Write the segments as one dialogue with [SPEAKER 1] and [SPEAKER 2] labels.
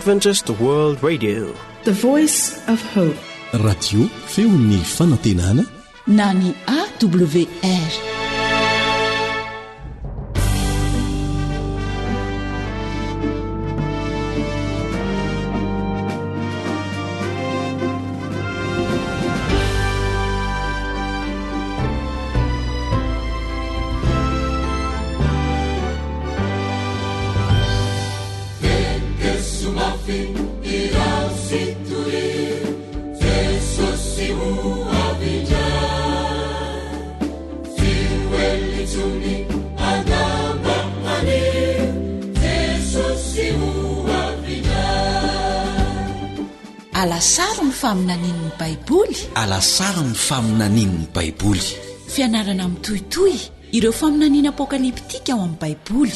[SPEAKER 1] Adventist World Radio,
[SPEAKER 2] the voice of hope.
[SPEAKER 3] Radio feon'ny fanantenana
[SPEAKER 4] na ny AWR. Alasara ny faminanin'ny Baiboly.
[SPEAKER 3] Alasara ny faminanin'ny Baiboly.
[SPEAKER 4] Fianarana mitohitoy ireo faminaniana apokaliptika ao amin'ny Baiboly.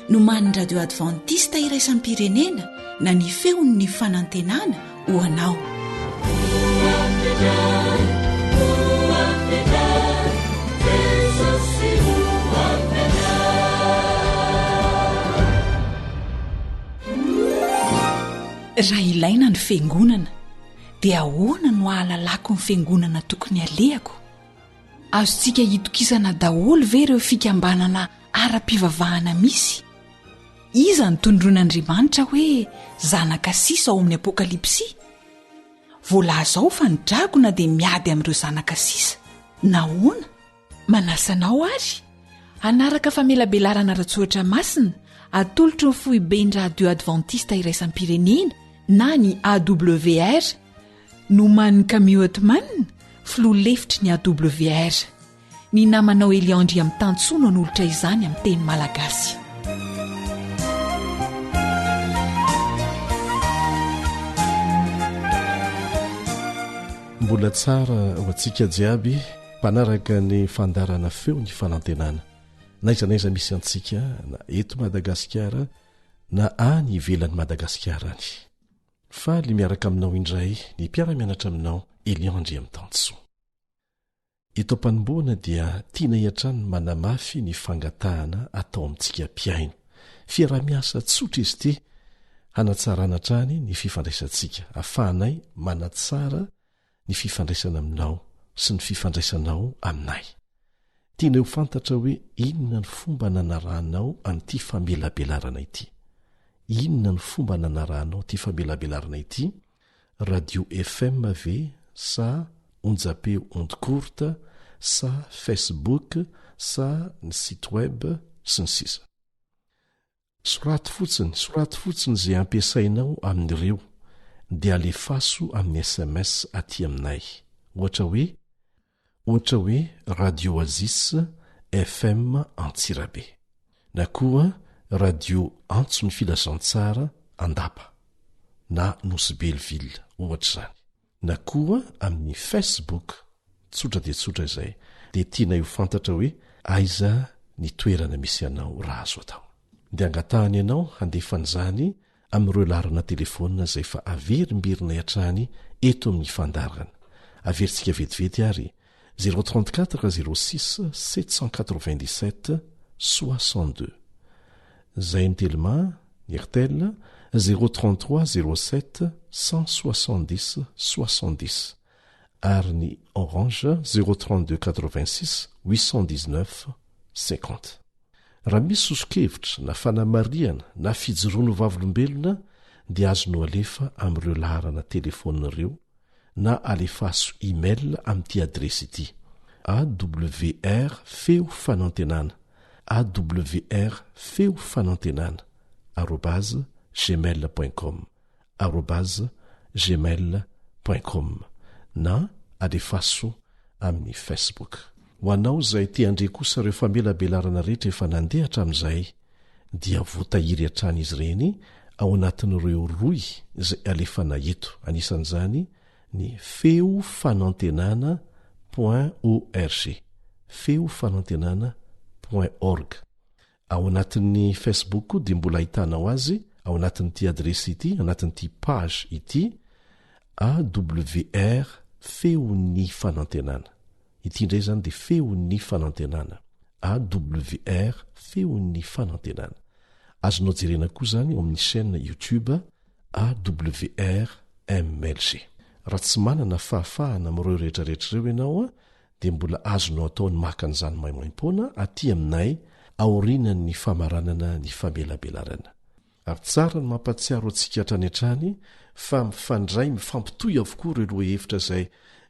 [SPEAKER 4] No man'ny radio Adventista iraisan'ny pirenena na ny feon'ny fanantenana ho anao. Raha ilaina ny fiangonana, dia ahoana no ahalalako ny fiangonana tokony alehako? Azontsika hitokisana daholo ve ireo fikambanana ara-pivavahana misy? Iza ny tondron'Andriamanitra hoe zanaka sisa ao amin'ny apokalipsy? Voalaza ao fa ny dragona dia miady amin'ireo zanaka sisa. Nahoana? Manasanao ary? Anaraka famelabelarana ratsoatra masina, atolotro ny foiben'ny radio Adventista iraisan'ny pirenena na ny AWR, no man'ny Camille Otman, filoha lefitry ny AWR. Ny namanao Eliandry amin'ny tantsoa no nolotra izany amin'ny teny malagasy.
[SPEAKER 5] Mbola tsara ho antsika jiaby mpanaraka ny fandarana feo ny fanantenana, naizanaiza misy antsika na eto Madagasikara na any ivelan'ny Madagasikara any. Faly miaraka aminao indray ny mpiara-mianatra aminao Eliandry amin'ny tantsoa. Eto am-panomboana dia tiana hiatrany manamafy ny fangatahana atao amintsika mpiaino. Fiarah-miasa tsotra izy ity hanatsarana trany ny fifandraisantsika, afahanay manatsara ny fifandraisana aminao sy ny fifandraisanao aminay. Tiana ho fantatra hoe inona ny fomba nanarahanao an'ity famelabelarana ity. Inona ny fomba nanarahanao ty famelabelarana ity? Radio FM ve, sa onjapeo onde courte, sa Facebook, sa ny site web sy ny sisa. Soraty fotsiny izay ampiasainao amin'ireo dia alefaso amin'ny SMS aty aminay. Ohatra hoe Radio Oasis FM Antsirabe, na koa Radio Antsony Filazantsara Andapa na Nosy Belleville, ohatra zany. Na koa amin'ny Facebook, tsotra dia tsotra izay, dia tiana ho fantatra hoe aiza ny toerana misy anao raha azo atao. Dia angatahany ianao handefan'izany amin'ireo larana telefonina izay fa averimberinay hatrany eto amin'ny fandarana. Averintsika vetivety ary 034 06 797 62. Zay ny Telma, ny Airtel 033 07 170 70 ary ny Orange 032 86 819 50. Raha misy sosokevitra na fanamariana na fijoroano vavolombelona dia azonao alefa amin'ireo laharana telefoninareo na alefaso email amin'ity adresy ity: awrfeofanantenana awrfeofanantenana @gmail.com @gmail.com na alefaso amin'ny Facebook. Ho anao izay te-andre kosa ireo famelabelarana rehetra efa nandehatra amin'izay dia voatahiry hatrany izy ireny ao anatin'ireo roy izay alefana eto, anisan'izany ny feofanantenana.org, feofanantenana.org. Ao anatin'ny Facebook koa dia mbola ahitanao azy ao anatin'ity adresy ity, anatin'ity page ity: AWR feony fanantenana. Ity indray zany dia feony fanantenana, AWR feony fanantenana. Azonao jerena koa zany ao amin'ny chaîne YouTube awr mlg. Raha tsy manana fahafahana amin'ireo rehetrarehetrareo ianao a dia mbola azonao ataony maka an'izany maimaim-poana aty aminay aorinan'ny famaranana ny famelabelarana. Ary tsara ny mampatsiaro antsika hatrany hatrany fa mifandray mifampitoy avokoa ireo loha hevitra izay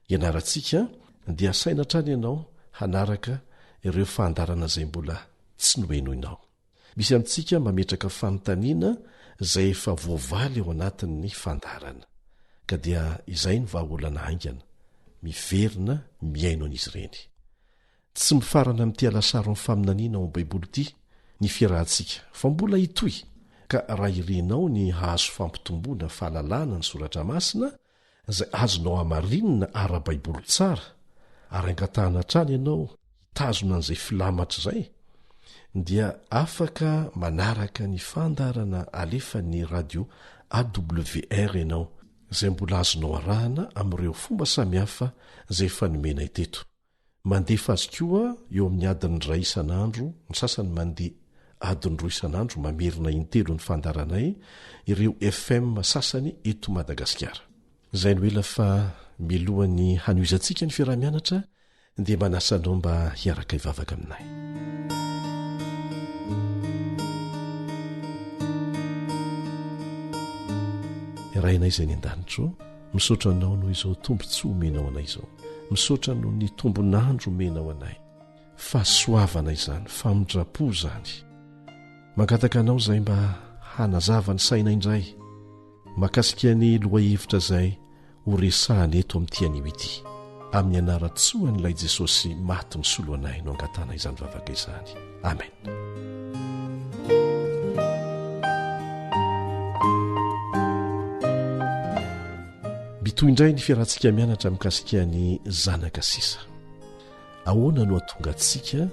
[SPEAKER 5] ianarantsika dia asaina hatrany ianao hanaraka ireo fahandarana izay mbola tsy nohenoinao. Misy amintsika mametraka fanontaniana izay efa voavaly ao anatin'ny fandarana ka dia izay ny vahaolana haingana miverina miaino an'izy ireny. Tsy mifarana amin'ity alasaro amin'ny faminaniana ao Baiboly ity ny fiarahantsika fa mbola hitoy ka raha irenao ny hahazo fampitomboana fahalalana ny soratra masina izay azonao hamarinina ara-baiboly tsara ary angatahana hatrany ianao hitazona an'izay filamatra izay dia afaka manaraka ny fandarana alefan'ny radio AWR ianao izay mbola azonao arahana amin'ireo fomba samihafa izay efa nomena iteto. Mandefa azy koa eo amin'ny adiny ray isan'andro, ny sasany mandeha adiny roa isan'andro mamerina intelo ny fandaranay ireo FM sasany eto Madagasikara. Izay no ela fa milohan'ny hanoizantsika ny fiarah-mianatra dia manasanao mba hiaraka hivavaka aminay. Irainay izay ny an-danitro, misaotra anao noho izao tombon-tsoa omenao anay izao. Misaotra noho ny tombonandro omenao anay. Fahasoavana izany, famindrapo izany. Mangataka anao izay mba hanazava ny saina indray mahakasika ny lohahevitra izay ho resahana eto amin'ity anio ity. Amin'ny anaran-tsoan'ilay Jesosy maty ny solo anay no angatana izany vavaka izany. Amen. Bitoy indray ny fiarahantsika mianatra mikasika ny zanaka sisa. Ahoana no atonga antsika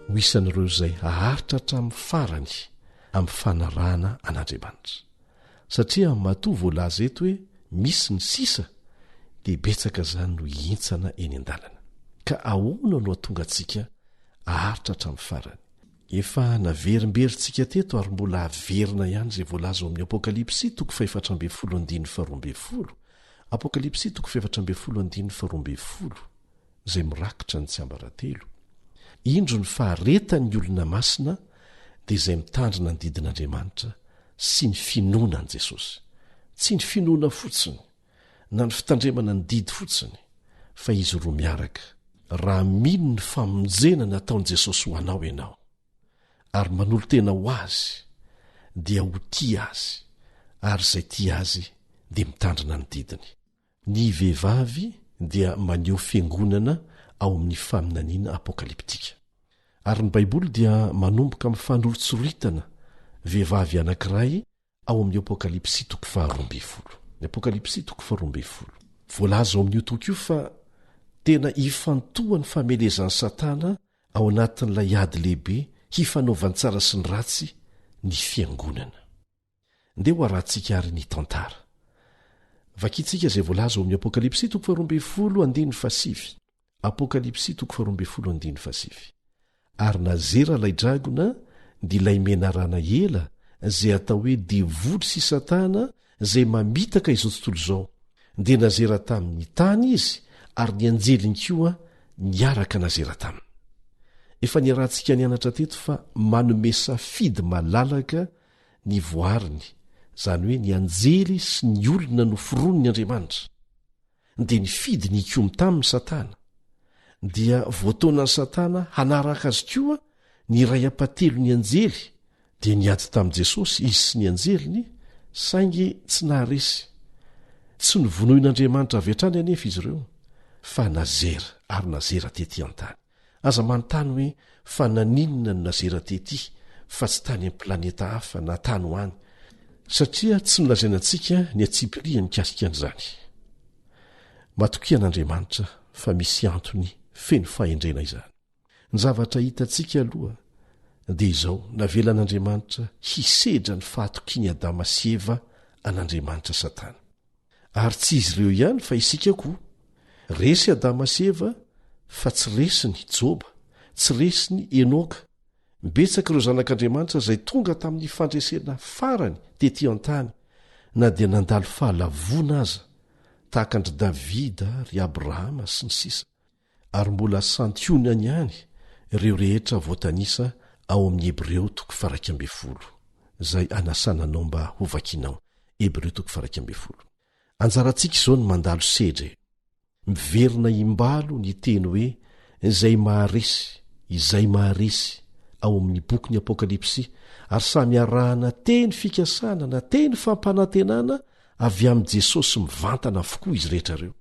[SPEAKER 5] ho isan'ireo izay haharitra hatramin'ny farany amin'ny fanarahana an'Andriamanitra. Satria matoa voalaza eto hoe misy ny sisa dia betsaka izany no hintsana eny an-dalana. Ka ahoana no atonga antsika haharitra hatramin'ny farany? Efa naverimberitsika teto ary mbola haverina ihany izay voalaza ao amin'ny Apokalipsy 4:12. Apokalipsy 4:12 izay mirakitra ny tsiambaratelo. Indro ny faharetan'ny olona masina dia izay mitandrina ny didin'Andriamanitra sy ny finoana an' Jesosy. Tsy ny finoana fotsiny na ny fitandremana ny didy fotsiny fa izy roa miaraka raha mino ny famonjena nataon'i Jesosy ho anao ianao ary manolo tena ho azy dia ho tia azy ary izay tia azy dia mitandrina ny didiny. Ny vehivavy dia maneho fiangonana ao amin'ny faminaniana apokaliptika. Ary ny Baiboly dia manomboka amin'ny fanolotsoritana vehivavy anankiray ao amin'ny Apokalipsy 12. Ny Apokalipsy 12. Voalaza ao amin'io toko io fa tena hifantoha ny famelezan'ny Satana ao anatin'ilay ady lehibe hifanaovany tsara sy ny ratsy ny fiangonana. Ndeha ho arahantsika ary ny tantara. Vakitsika izay voalaza ao amin'ny Apokalipsy 12:7. Apokalipsy 12:7. Ary nazera ilay dragona dia ilay menarana ela izay atao hoe diavoly sy Satana izay mamitaka izao tontolo izao. Dia nazera tamin'ny tany izy ary ny anjeliny koa niaraka nazera taminy. Efa niarahantsika nianatra teto fa manome safidy malalaka ny voariny, izany hoe ny anjely sy ny olona no foroniny Andriamanitra. Dia nifidy ny komy tamin'ny Satana. Dia voataonan'ny Satana hanaraka azy koa ny ray apatelo ny anjely dia niady tamin'i Jesosy izy sy ny anjeliny saingy tsy naharesy. Tsy novonoin'Andriamanitra avy hatrany anefa izy ireo fa nazera ary nazera tetỳ an-tany. Aza manontany hoe fa naninona no nazera tetỳ fa tsy tany amin'ny planeta hafa na tany ho any, satria tsy nolazainantsika ny atsipilia mikasika an'izany. Matokian'Andriamanitra fa misy antony feno fahendrena izany. Ny zavatra hitantsika aloha dia izao, navelan'Andriamanitra hisedra ny fahatokiany Adama sy Eva an'Andriamanitra Satana. Ary tsy izy ireo ihany fa isika koa. Resy Adama sy Eva fa tsy resiny Joba, tsy resiny Enoka. Betsaka ireo zanak'Andriamanitra izay tonga tamin'ny fandresena farany tetỳ an-tany na dia nandalo fahalavona aza tahaka andry davida ry abrahama sy ny sisa ary mbola santionany ihany ireo rehetra voatanisa ao amin'ny Hebreo 1:10 zay anasananao mba hovakinao. Hebreo 1:10. Anjarantsika izao ny mandalo sedre miverina imbalo ny teny hoe izay maharesy ao amin'ny bokyny Apokalipsy ary samy arahana teny fikasana na teny fampanantenana avy amin'i Jesosy mivantana avokoa izy rehetra reo.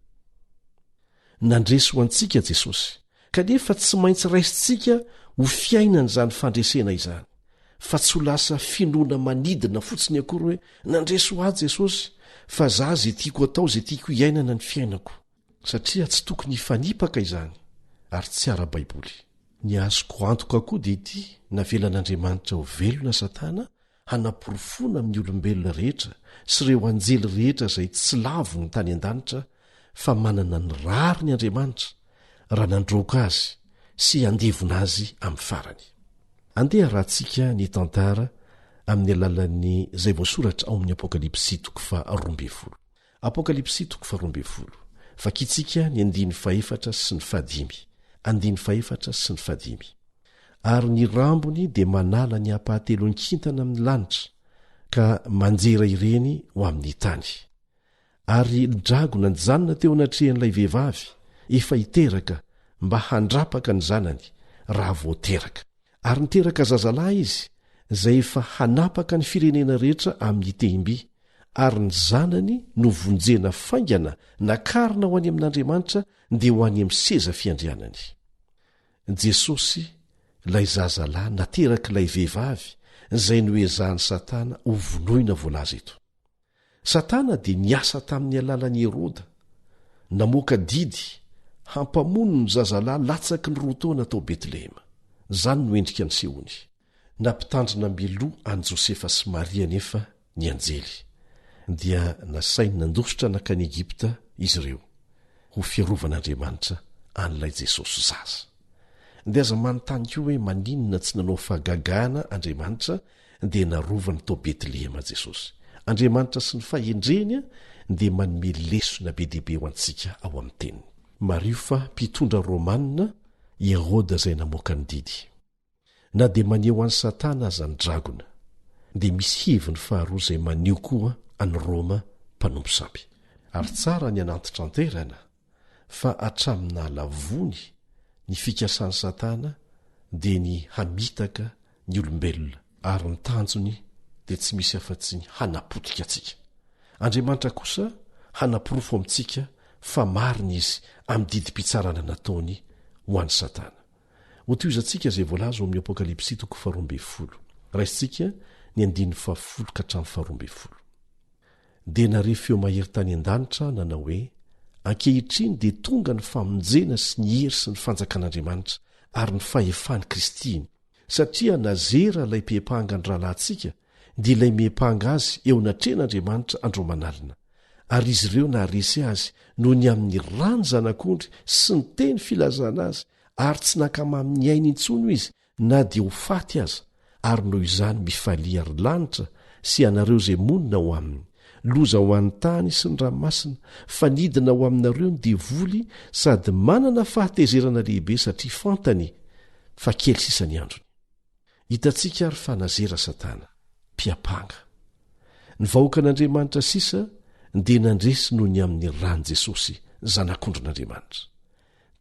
[SPEAKER 5] Nandresy ho antsika Jesosy kanefa tsy maintsy raisintsika ho fiainan'izany fandresena izany fa tsy ho lasa finoana manidina fotsiny akory hoe nandresy ho azy Jesosy fa za zay tiako atao zay tiako iainana ny fiainako, satria tsy tokony hifanipaka izany ary tsy ara-baiboly. Ny azoko antoka koa dia ity navelan'Andriamanitra ho velona Satana hanaporofona amin'ny olombelona rehetra sy ireo anjely rehetra izay tsy lavo ny tany an-danitra fa manana ny rary ny Andriamanitra raha nandroaka azy sy andevona azy amin'ny farany. Andeha rahantsika ny tantara amin'ny alalan'ny izay voasoratra ao amin'ny Apokalipsy 12. Apokalipsy 12. Vakitsika ny 14 sy ny 15. 14 sy ny 15. Ary ny rambony dia manala ny hapahatelo nkintana amin'ny lanitra ka manjera ireny ho amin'ny tany. Ary dragona ny zanona teo anatrehan'ilay vehivavy efa hiteraka mba handrapaka ny zanany raha voateraka. Ary niteraka zazalahy izy izay efa hanapaka ny firenena rehetra amin'ny tehimby, ary ny zanany no vonjena faingana nakarina ho any amin'Andriamanitra dia ho any amin'ny seza fiandrianany. Jesosy ilay zazalahy nateraka ilay vehivavy izay noezahany Satana ho vonoina voalaza eto. Satana dia niasa tamin'ny alalan'i Heroda, namoaka didy hampamono ny zazalahy latsaky ny 2 taona tao Betlehema. Zany no endrika ny sehony. Nampitandrina miloa an Josefa sy Maria nefa ny anjely dia nasainy nandositra nakany Egipta izy ireo ho fiarovan'Andriamanitra an'ilay Jesosy zaza. Dia aza manontany koa hoe maninona tsy nanao fahagagahana Andriamanitra dia narovany tao Betlehema Jesosy. Andriamanitra sy ny fahendreny dia manome lesona be dehibe ho antsika ao amin'ny teniny. Mario fa mpitondra Romanina Heroda izay namoaka ny didy. Na dia maneho an'i Satana aza ny dragona, dia misy heviny faharoa izay maneho koa any Roma mpanompo sampy. Ary tsara ny anantitra anterana fa hatramina lavony ny fikasan'ny Satana dia ny hamitaka ny olombelona, ary ny tanjony dia tsy misy afa-tsy ny hanapotika antsika. Andriamanitra kosa hanaporofo amintsika fa marina izy amin'ny didim-pitsarana nataony ho an'ny Satana. Ho toizantsika izay voalaza ao amin'ny Apokalipsy 12. Raisitsika ny 10:10. Dia narefo eo mahery tany an-danitra nanao hoe ankehitriny dia tonga ny famonjena sy ny hery sy ny fanjakan'Andriamanitra ary ny fahefany Kristiny, satria nazera ilay mpiepanga ny rahalahintsika dia ilay miepanga azy eo natren'Andriamanitra andro manalina. Ary izy ireo naharesy azy noho ny amin'ny rany zanak'ondry sy ny teny filazana azy, ary tsy nakamamy aina intsony izy na dia ho faty aza. Ary noho izany mifalia ary lanitra sy anareo izay monina ho aminy, loza ho an'ny tany sy ny ranomasina, fa nidina ho aminareo ny devoly sady manana fahatezerana lehibe satria fantany fa kely sisany androny. Hitantsika ary fa nazera Satana mpiapanga. Ny vahoaka an'Andriamanitra sisa dia nandresy noho ny amin'ny rany Jesosy zanak'ondrin'Andriamanitra.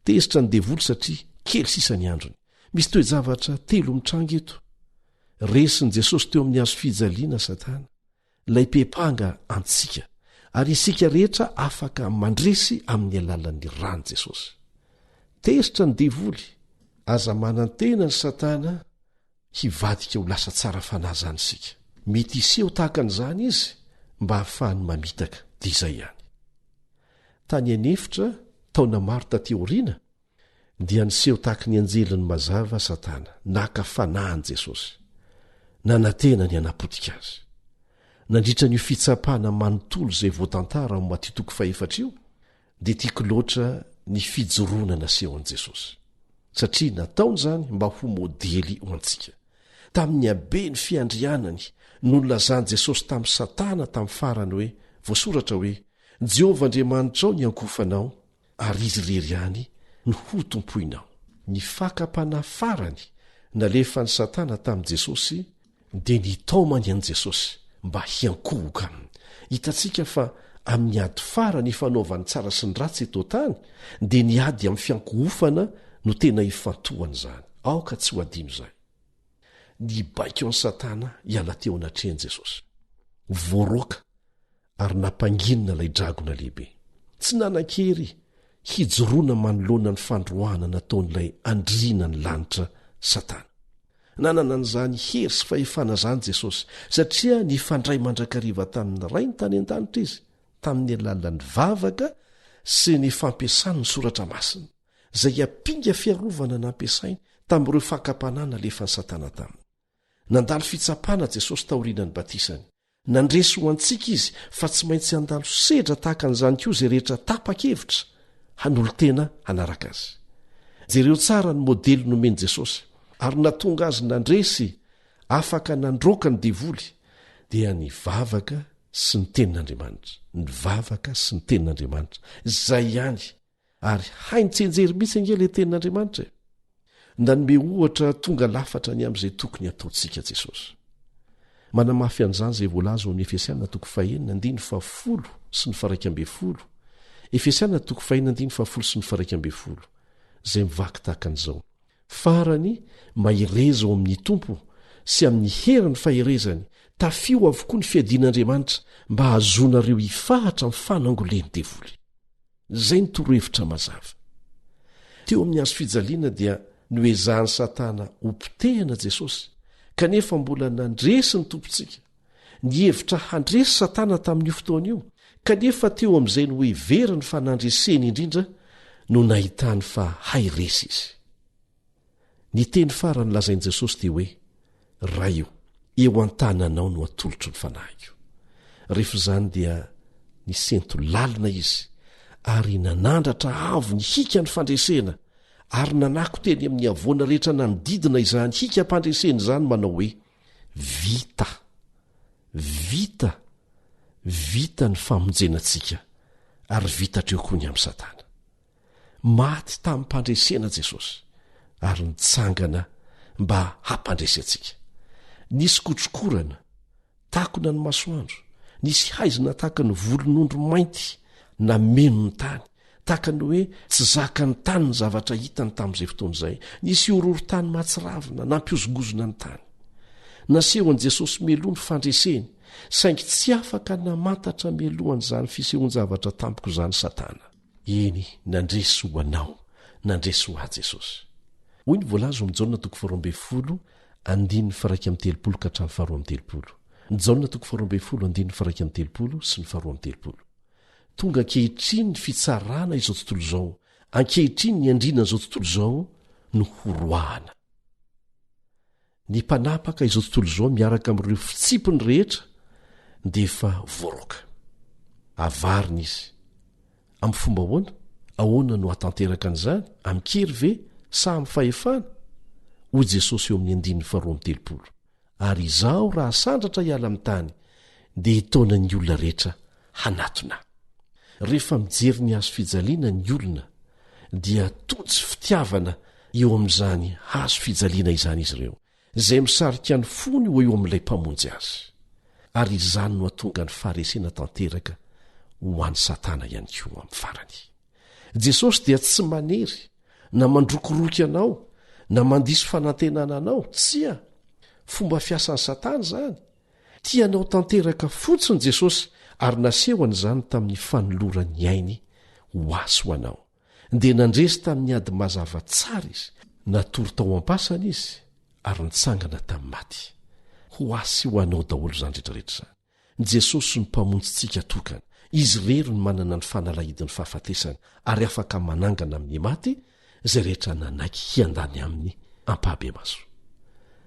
[SPEAKER 5] Tezitra ny devoly satria kely sisany androny. Misy toe-javatra 3 mitranga eto. Resin'i Jesosy teo amin'ny hazo fijaliana Satana, ilay mpiepanga antsika, ary isika rehetra afaka mandresy amin'ny alalan'ny rany Jesosy. Tezitra ny devoly, aza manantena ny Satana hivadika ho lasa tsara fanazany isika. Mety iseho tahaka an'izany izy mba hahafahany mamitaka dia izay ihany. Tany anefitra taona maro tateoriana dia niseho tahaka ny anjeliny mazava Satana naka fanahany Jesosy, nanantena ny hanapotika azy. Nandritra ny fitsapahana manontolo izay voatantara ao Matteo 4 dia tiako loatra ny fijoroana nasehon'i Jesosy, satria nataony izany mba ho modely ho antsika. Tamin'ny habe ny fiandrianany nolazany Jesosy tamin'ny Satana tamin'ny farany hoe voasoratra hoe Jehovah Andriamanitrao ny ankofanao ary izy rery ihany no ho tompoinao. Ny fakapana farany nalefa ny Satana tamin'i Jesosy dia nitaomany an' Jesosy mba hiankohoka aminy. Hitantsika fa amin'ny ady farany ifanaovany tsara sy ny ratsy eto tany dia ny ady amin'ny fiankohofana no tena hifantohany izany. Aoka tsy ho adino izay. Ny baiko an'i Satana hiala teo anatrehan Jesosy. Voaroaka ary nampanginina ilay dragona lehibe. Tsy nanan-kery hijoroana manoloana ny fandroahana nataon'ilay andriana ny lanitra Satana. Nanana n'izany hery sy fahefana izany Jesosy satria nifandray mandrakariva tamin'ny ray ny tany an-danitra izy tamin'ny alalan'ny vavaka sy ny fampiasany ny soratra masina izay hampinga fiarovana nampiasainy tamin'ireo fakapanahy nalefa ny Satana taminy. Nandalo fitsapana Jesosy taorianany batisany. Nandresy ho antsika izy fa tsy maintsy handalo sedra tahaka an'izany koa izay rehetra tapa-kevitra hanolo tena hanaraka azy. Jereo tsara ny modely nomeny Jesosy ary natonga azy nandresy afaka nandroaka ny devoly dia ny vavaka sy ny tenin'Andriamanitra. Ny vavaka sy ny tenin'Andriamanitra izay ihany ary haintsenjery mihitsy angely tenin'Andriamanitra. Nanome ohatra tonga lafatra ny amin'izay tokony ataontsika Jesosy. Manamafy an'izany izay voalaza ao amin'ny Efesiana 4:10 sy ny 11. Efesiana 4:10 sy ny 11 izay mivaky tahaka an'izao. Farany mahireza ao amin'ny Tompo sy amin'ny heriny faherezany tafio avokoa ny fiadian'Andriamanitra mba hahazoanareo hifahatra amin'ny fanangoleny devoly. Izay ny torohevitra mazava. Teo amin'ny hazo fijaliana dia noezahany Satana ompitehana Jesosy kanefa mbola nandresy ny tompontsika. Nihevitra handresy Satana tamin'io fotoana io kanefa teo amin'izay no hoe veriny fa nandreseny indrindra no nahitany fa hairesy izy. Ny teny farany lazain'i Jesosy dia hoe raio eo an-tananao no atolotro ny fanahiko. Rehefa izany dia nisento lalina izy ary nanandratra avo ny hika ny fandresena ary nanako teny amin'ny avoana rehetra nanodidina izany hika mpandreseny izany manao hoe vita, vita, vita ny famonjenantsika ary vitatreo koa ny amin'ny Satana. Maty tamin'ny mpandresena Jesosy ary nitsangana mba hampandresy antsika. Nisy kotrokorana takona ny masoandro, nisy haizina tahaka ny volon'ondro mainty nameno ny tany, tahaka ny hoe tsy zaka ny tany ny zavatra hitany tamin'izay fotoana izay. Nisy ororo-tany mahatsiravina nampiozogozona ny tany. Naseho an'i Jesosy meloha ny fandreseny, saingy tsy afaka namantatra melohan'izany fisehoan-javatra tampoko izany Satana. Eny, nandresy ho anao, nandresy ho ahy Jesosy. Hoy ny voalaza amin'ny Jaona 4:10 ka hatramin'ny 12. Jaona 4:10 sy ny 12. Tonga ankehitriny ny fitsarana izao tontolo izao, ankehitriny ny andrina izao tontolo izao no horoahana. Ny mpanapaka izao tontolo izao miaraka amin'ireo fitsipiny rehetra dia efa voaroaka. Avarina izy. Amin'ny fomba ahoana no hatanteraka an'izany? Amin'ny kery ve sa amin'ny fahefana? Hoy Jesosy eo amin'ny 12. Ary izaho raha sandratra hiala amin'ny tany dia hitaona ny olona rehetra hanatona. Rehefa mijery ny hazo fijaliana ny olona dia totsy fitiavana eo amin'izany hazo fijaliana izany izy ireo, izay misarika ny fony ho eo amin'ilay mpamonjy azy. Ary izany no hatonga ny faharesena tanteraka ho an'ny Satana ihany koa amin'ny farany. Jesosy dia tsy manery na mandrokoroky anao na mandiso fanantenana anao, tsia. Fomba fiasan'ny Satana izany. Tianao tanteraka fotsiny Jesosy ary naseho an'izany tamin'ny fanolorany ainy ho azy ho anao. Dia nandresy tamin'ny ady mazava tsara izy, natory tao am-pasana izy ary nitsangana tamin'ny maty. Ho azy ho anao daholo izany rehetrarehetra izany. Jesosy ny mpamonjintsika tokana. Izy rery ny manana ny fanalahidin'ny fahafatesana ary afaka manangana amin'ny maty izay rehetra nanaiky hiandany amin'ny ampahabemaso.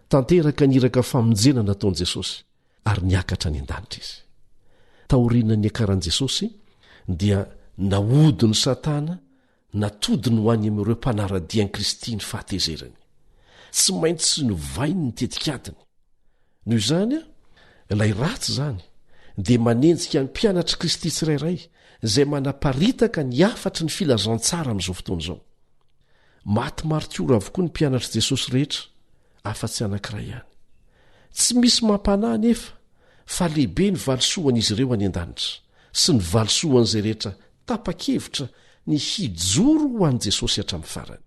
[SPEAKER 5] Tanteraka niraka famonjena nataon'i Jesosy ary niakatra ny an-danitra izy. Taoriana ny akaran'i Jesosy dia nahodiny Satana natodiny ho any amin'ireo mpanaradian'i Kristy ny fahatezerany. Tsy maintsy novainy ny tetikadiny. Noho izany ilay ratsy zany dia manenjika ny mpianatra Kristy tsirairay izay manaparitaka ny afatry ny filazantsara amin'izao fotoana izao. Maty martiora avokoa ny mpianatra Jesosy rehetra, afa-tsy anankiray ihany. Tsy misy mampanahy nefa fa lehibe ny valisoan'izy ireo any an-danitra sy ny valisoan'izay rehetra tapa-kevitra ny hijoro ho an'i Jesosy hatramin'ny farany.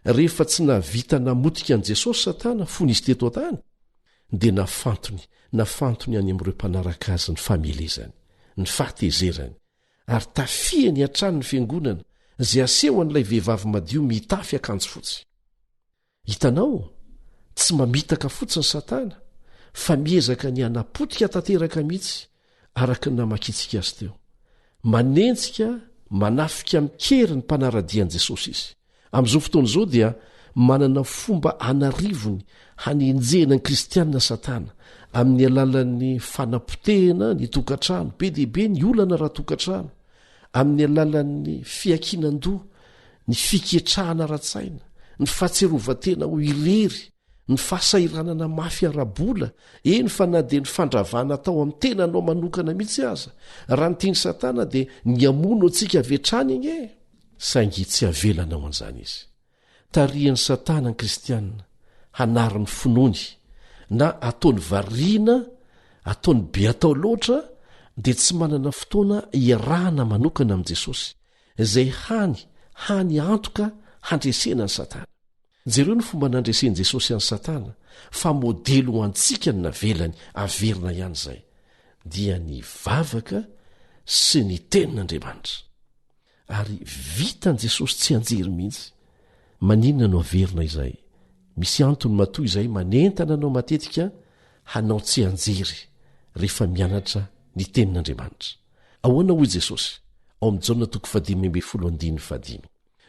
[SPEAKER 5] Rehefa tsy navita namotika an'i Jesosy Satana fony izy teto an-tany, dia nafantony any amin'ireo mpanaraka azy ny famelezany, ny fahatezerany, ary tafiany hatrany ny fiangonana izay asehoan'ilay vehivavy madio mitafy akanjo fotsy. Hitanao, tsy mamitaka fotsiny Satana fa miezaka ny hanapotika tanteraka mihitsy araka ny namakitsika azy teo. Manenjika manafika mikery ny mpanaradian'i Jesosy izy. Amin'izao fotoana izao dia manana fomba anarivony hanenjehana ny kristianina Satana amin'ny alalan'ny fanapotehana ny tokantrano, be dehibe ny olana raha tokantrano, amin'ny alalan'ny fiakinan-doha, ny fiketrahana ratsaina, ny fahatserovatena ho irery, ny fahasairanana mafy arabola, eny fa na dia ny fandravana atao amin'ny tenanao manokana mihitsy aza. Raha ny tiany Satana dia ny amono antsika avetrany igny e. Saingy tsy avelanao an'izany izy. Tarihan'ny Satana ny kristianina hanariny finoany na ataony variana, ataony be atao loatra, dia tsy manana fotoana iarahana manokana amin'i Jesosy izay hany antoka handresena ny Satana. Jereo ny fomba nandresen'i Jesosy an'i Satana, fa modely ho antsika ny navelany averina ihany izay, dia ny vavaka sy ny tenin'Andriamanitra. Ary vitan' Jesosy tsy anjery mihitsy. Maninona no averina izay? Misy antony matoy izay manentana anao matetika hanao tsy anjery rehefa mianatra ny tenin'Andriamanitra. Ahoana hoy Jesosy ao amin'ny Jaona 5:15.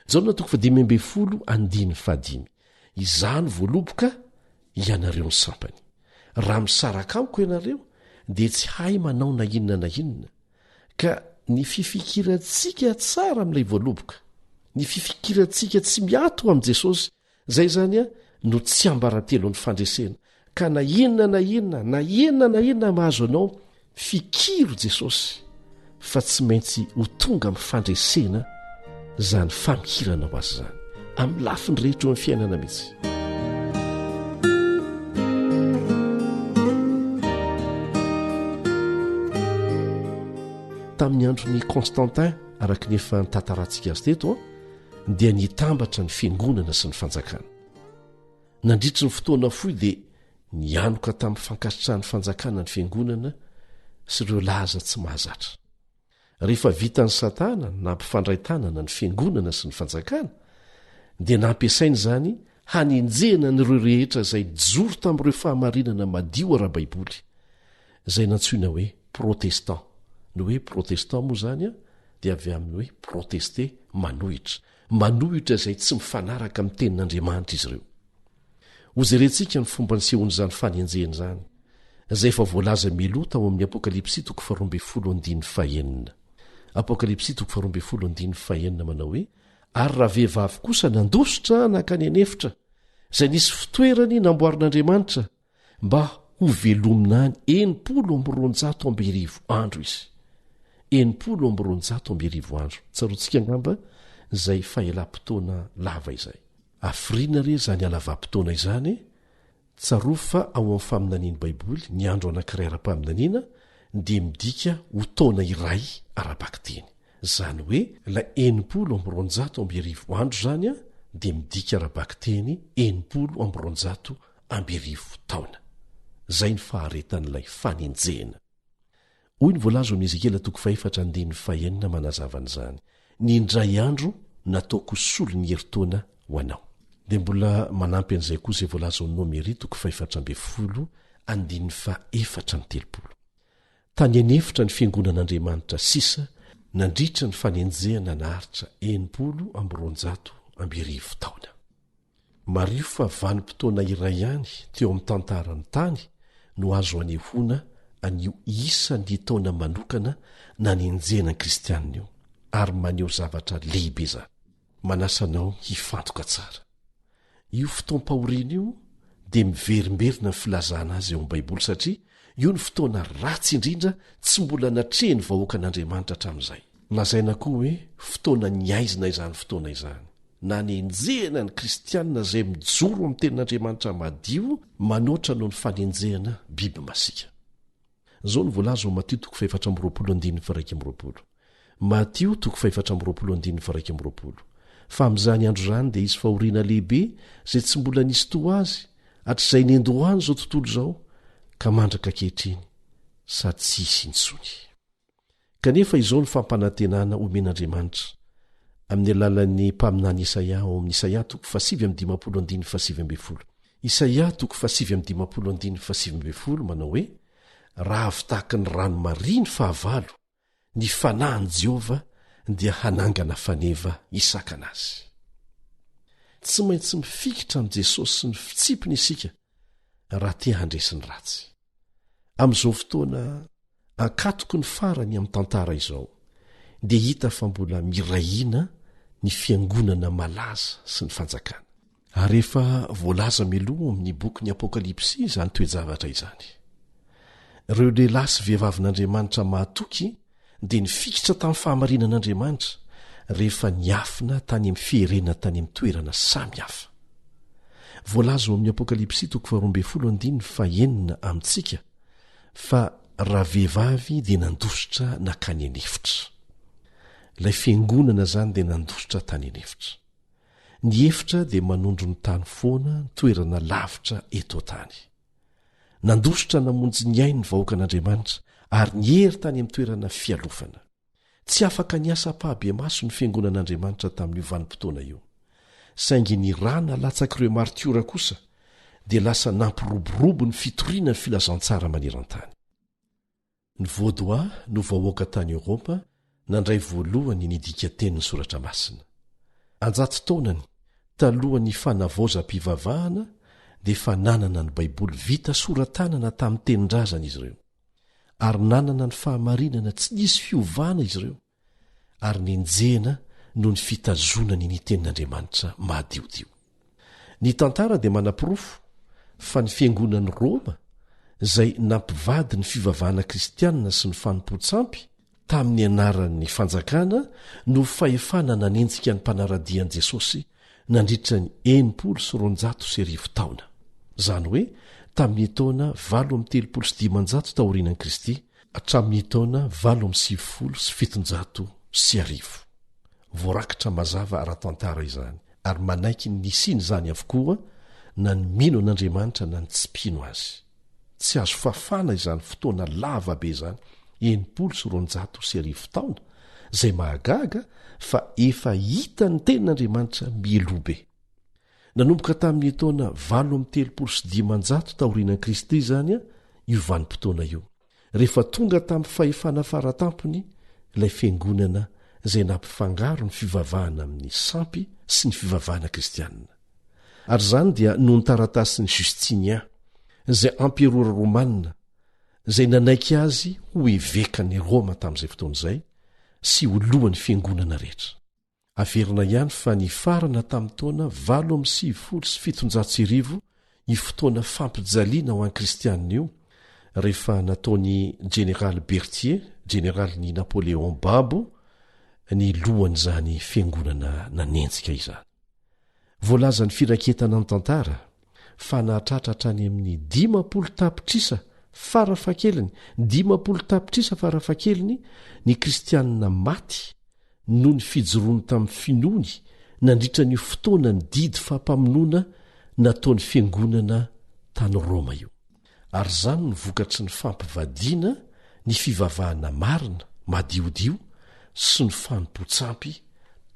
[SPEAKER 5] Jaona 5:15, izaho ny voaloboka, ianareo ny sampany. Raha misaraka amiko ianareo dia tsy hay manao na inona na inona, ka ny fifikirantsika tsara amin'ilay voaloboka, ny fifikirantsika tsy miato amin'i Jesosy, izay zany no tsy ambarantelo ny fandresena, ka na inona mahazo anao, fikiro Jesosy, fa tsy maintsy ho tonga amin'ny fandresena zany famikiranao azy zany, amin'ny lafiny rehetra eo amin'ny fiainana mihitsy. Tamin'ny andron'ny Constantin, araka ny efa nitantaratsika azy teto, dia nitambatra ny fiangonana sy ny fanjakana. Nandritry ny fotoana fohy dia nianoka tamin'ny fankasitrahan'ny fanjakana ny fiangonana sy ireo laza tsy mahazatra. Rehefa vitan'ny Satana nampifandray tanana ny fiangonana sy ny fanjakana, dia nampiasainy zany hanenjehana n'ireo rehetra izay joro tamin'ireo fahamarinana madio ara-baiboly, izay nantsoina hoe protestant. Ny hoe protestant moa zany dia avy amin'ny hoe protester, manohitra izay tsy mifanaraka amin'ny tenin'Andriamanitra izy ireo. Hozerentsika ny fomba nisehoany izany fanenjehana izany, izay efa voalaza milota ao amin'ny Apokalipsy 12:1. Apokalipsy 12:1 manao hoe, ary raha vehivavy kosa nandositra nakany anefitra, izay nisy fitoerany namboarin'Andriamanitra mba ho velomina any 720 andro izy. 720 andro. Tsaroantsika ngamba izay fahelam-potoana lava izay. Afrina re zany alavam-potoana izany, tsaroa fa ao amin'ny faminaniany Baiboly ny andro anankiray ara-paminaniana dia midika ho taona iray ara-baky teny. Zany hoe ilay 720 andro zany dia midika ara-baky teny 720 taona. Zay ny faharetan'ilay fanenjehana. Hoy ny voalaza amin'ny Ezekiela 4:4 manazava an'izany, ny indray andro nataoko solo ny herintaona ho anao. Dia mbola manampy an'izay koa izay voalaza ao Nomeri 4:4. Tany anefitra ny fiangonan'Andriamanitra sisa nandritra ny fanenjehana naharitra 720 taona. Mario fa vanim-potoana iray ihany teo amin'ny tantaran'ny tany no azo anehoana an'io isan'ny taona manokana nanenjehana ny kristianina io, ary maneho zavatra lehibe zany. Manasanao hifantoka tsara. Io fotoam-pahoriana io dia miverimberina ny filazana azy eo amin'ny baiboly satria io ny fotoana ratsy indrindra tsy mbola natrehny vahoaka an'andriamanitra hatramin'izay. Lazaina koa hoe fotoana ny aizina izany fotoana izany, na ny enjehana ny kristianina izay mijoro amin'ny tenin'andriamanitra madio manoatra noho ny fanenjehana biby masika. Zao ny voalaza ao Matio 4:20. Matio 4:20. Fa amin'izany andro izany dia isy fahoriana lehibe izay tsy mbola nisy toa azy hatr'izay nendohany izao tontolo izao ka mandraka ankehitriny sady tsy hisy intsony. Kanefa izao ny fampanantenana omen'Andriamanitra amin'ny alalan'ny mpaminany Isaia ao amin'ny Isaia 7:7. Isaia 7:7 manao hoe: raha avy tahaka ny rano mariny fahavalo, ny fanahiny Jehova dia hanangana faneva isakana azy. Tsy maintsy mifikitra amin'ny Jesosy sy ny fitsipiny isika raha te handresy ny ratsy. Amin'izao fotoana ankatoko ny farany amin'ny tantara izao dia hita fa mbola mirahina ny fiangonana malaza sy ny fanjakana. Ary efa voalaza mialoha amin'ny boky Apokalipsy izany toejavatra izany. Ireo lehilahy sy vehivavin'Andriamanitra mahatoky dia nifikitra tamin'ny fahamarinan'Andriamanitra rehefa niafina tany amin'ny fiherenana tany amin'ny toerana samy hafa. Voalaza ao amin'ny Apokalipsy 12:9 amintsika fa raha vehivavy dia nandositra nakany anefitra. Ilay fiangonana izany dia nandositra tany anefitra. Ny efitra dia manondro ny tany foana ny toerana lavitra eto tany. Nandositra namonjy ny ainy ny vahoaka an'Andriamanitra ary nihery tany amin'ny toerana fialofana. Tsy afaka niasa pahabe maso ny fiangonan'Andriamanitra tamin'io vanim-potoana io. Saingy ny rana latsaka ireo martiora kosa dia lasa nampiroborobo ny fitoriana ny filazantsara maneran-tany. Ny Vaudois no vahoaka tany Eoropa nandray voalohany ny dika tenin'ny Soratra Masina. Anjato taonany talohan'ny fanavaozam-pivavahana dia efa nanana ny baiboly vita soratanana tamin'ny tenin-drazana izy ireo, ary nanana ny fahamarinana tsy nisy fiovana izy ireo, ary nenjehana noho ny fitazonany ny tenin'Andriamanitra mahadiodio. Ny tantara dia manam-pirofo fa ny fiangonan'ny Roma izay nampivady ny fivavahana kristianina sy ny fanompo-tsampy tamin'ny anaran'ny fanjakana no fahefana nanenjika ny mpanaradian'i Jesosy nandritra ny 930 taona. Izany hoe tamin'ny taona 835 taorianan'i Kristy hatramin'ny taona 870. Voarakitra mazava ara-tantara izany ary manaiky ny nisiny izany avokoa na ny mino an'Andriamanitra na ny tsy mpino azy. Tsy azo fafana izany fotoana lava be izany 930 taona izay mahagaga fa efa hita ny tenin'Andriamanitra mielobe. Nanomboka tamin'ny taona 835 taorianan'i Kristy izany io vanim-potoana io, rehefa tonga tamin'ny fahefana faratampony ilay fiangonana izay nampifangaro ny fivavahana amin'ny sampy sy ny fivavahana kristianina. Ary izany dia noho ny taratasin'ny Justinien izay amperora romanina izay nanaiky azy ho evekany Roma tamin'izay fotoana izay sy ho lohan'ny fiangonana rehetra. Averina ihany fa ny farana tamin'ny taona 870 i fotoana fampijaliana ho an'ny kristianina io, rehefa nataony Général Berthier, Général'ny Napoléon Babo, ny lohan'izany fiangonana nanenjika izany. Voalaza ny firaketana ny tantara fa nahatratra hatrany amin'ny 50 tapitrisa farafakeliny, 50 tapitrisa farafakeliny ny kristianina maty noho ny fijoroany tamin'ny finoany nandritra ny fotoana ny didy fampamonoana nataon'ny fiangonana tany Roma io. Ary izany ny vokatry ny fampivadiana ny fivavahana marina madiodio sy ny fanompo-tsampy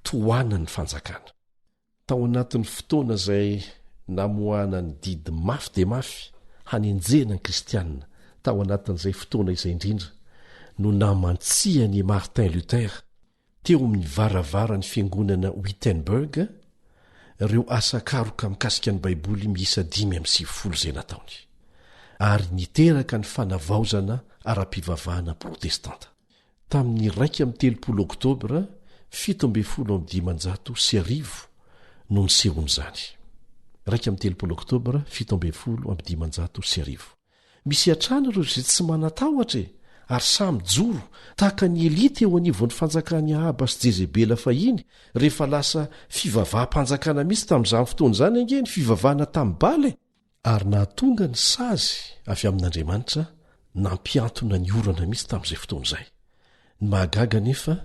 [SPEAKER 5] tohanany fanjakana. Tao anatin'ny fotoana izay namoahana ny didy mafy dia mafy hanenjehana ny kristianina, tao anatin'izay fotoana izay indrindra no namantsiany Martin Luther teo amin'ny varavara ny fiangonana Wittenberg ireo asa-karoka mikasika ny baiboly miisa 5 izay nataony, ary niteraka ny fanavaozana ara-pivavahana protestanta. Tamin'ny 30 Oktobra 1715 no nisehon'izany. Oktobra 17 misy atrana ireo zay tsy manatahotra ary samy joro tahaka ny elita eo anivon'ny fanjakany Ahaba sy Jezebela fahiny rehefa lasa fivavaha-panjakana mihitsy tamin'izany fotoana izany ange ny fivavahana tamin'ny Bale ary nahatonga ny sazy avy amin'Andriamanitra nampiantona ny orana mihitsy tamin'izay fotoana izay. Ny mahagaga nefa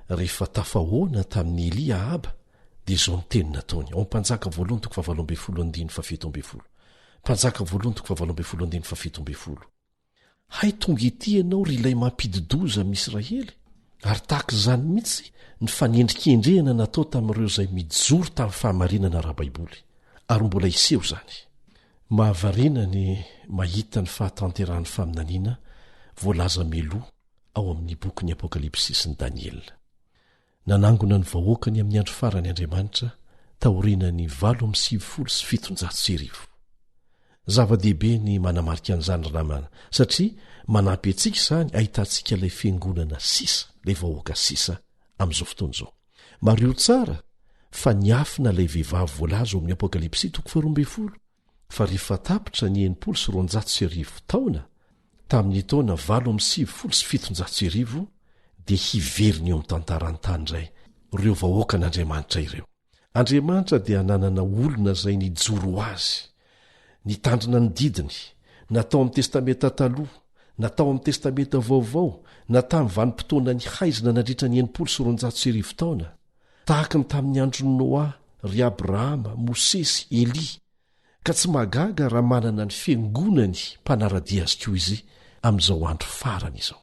[SPEAKER 5] rehefa tafahoana tamin'ny Elia Ahaba dia izao ny teny nataony ao Mpanjaka 2:17 hay tonga ity ianao ry ilay mampididoza amin'i Israely ary tahaka izany mihitsy ny fanendrikendrehana natao tamin'ireo izay mijoro tamin'ny fahamarinana ara-baiboly ary mbola iseho izany. Mahavariana ny mahita ny fahatanteran'ny faminaniana voalaza meloa ao amin'ny boky Apokalipsy sy ny Daniela. Nanangona ny vahoakany amin'ny andro farany Andriamanitra taorianany 8,700. Zava-dehibe ny manamarika an'izany ramana satria manampy antsika izany ahitantsika ilay fiangonana sisa, ilay vahoaka sisa amin'izao fotoana izao. Mario tsara fa niafina ilay vehivavy voalaza ao amin'ny Apokalipsy 12 fa rehefa tapitra ny 900 taona tamin'ny taona 8,700 dia hiveriny eo amin'ny tantarany tany indray ireo vahoakan'Andriamanitra ireo. Andriamanitra dia nanana olona izay nijoro azy, nitandrina ny didiny, natao amin'ny testamenta taloha, natao amin'ny testamenta vaovao, natao amin'ny vanim-potoana ny haizina nandritra ny 900 taona, tahaka ny tamin'ny andron'ny Noa, ry Abrahama, Mosesy, Eli, ka tsy mahagaga raha manana ny fiangonany mpanaradia azy koa izy amin'izao andro farany izao.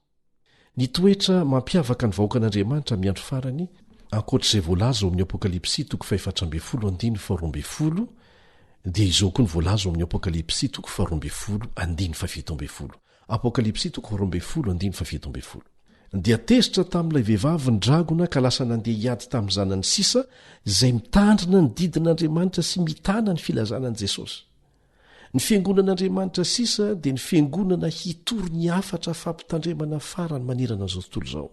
[SPEAKER 5] Ny toetra mampiavaka ny vahoakan'Andriamanitra amin'ny andro farany ankoatr'izay voalaza ao amin'ny Apokalipsy 4:12 dia izao koa ny voalaza ao amin'ny Apokalipsy 4:17. Apokalipsy 4:17 dia tezitra tamin'ilay vehivavy ny dragona ka lasa nandeha hiady tamin'ny zanany sisa izay mitandrina ny didin'Andriamanitra sy mitana ny filazanan'i Jesosy. Ny fiangonan'Andriamanitra sisa dia ny fiangonana hitory ny afatra fampitandremana farany manerana an'izao tontolo izao.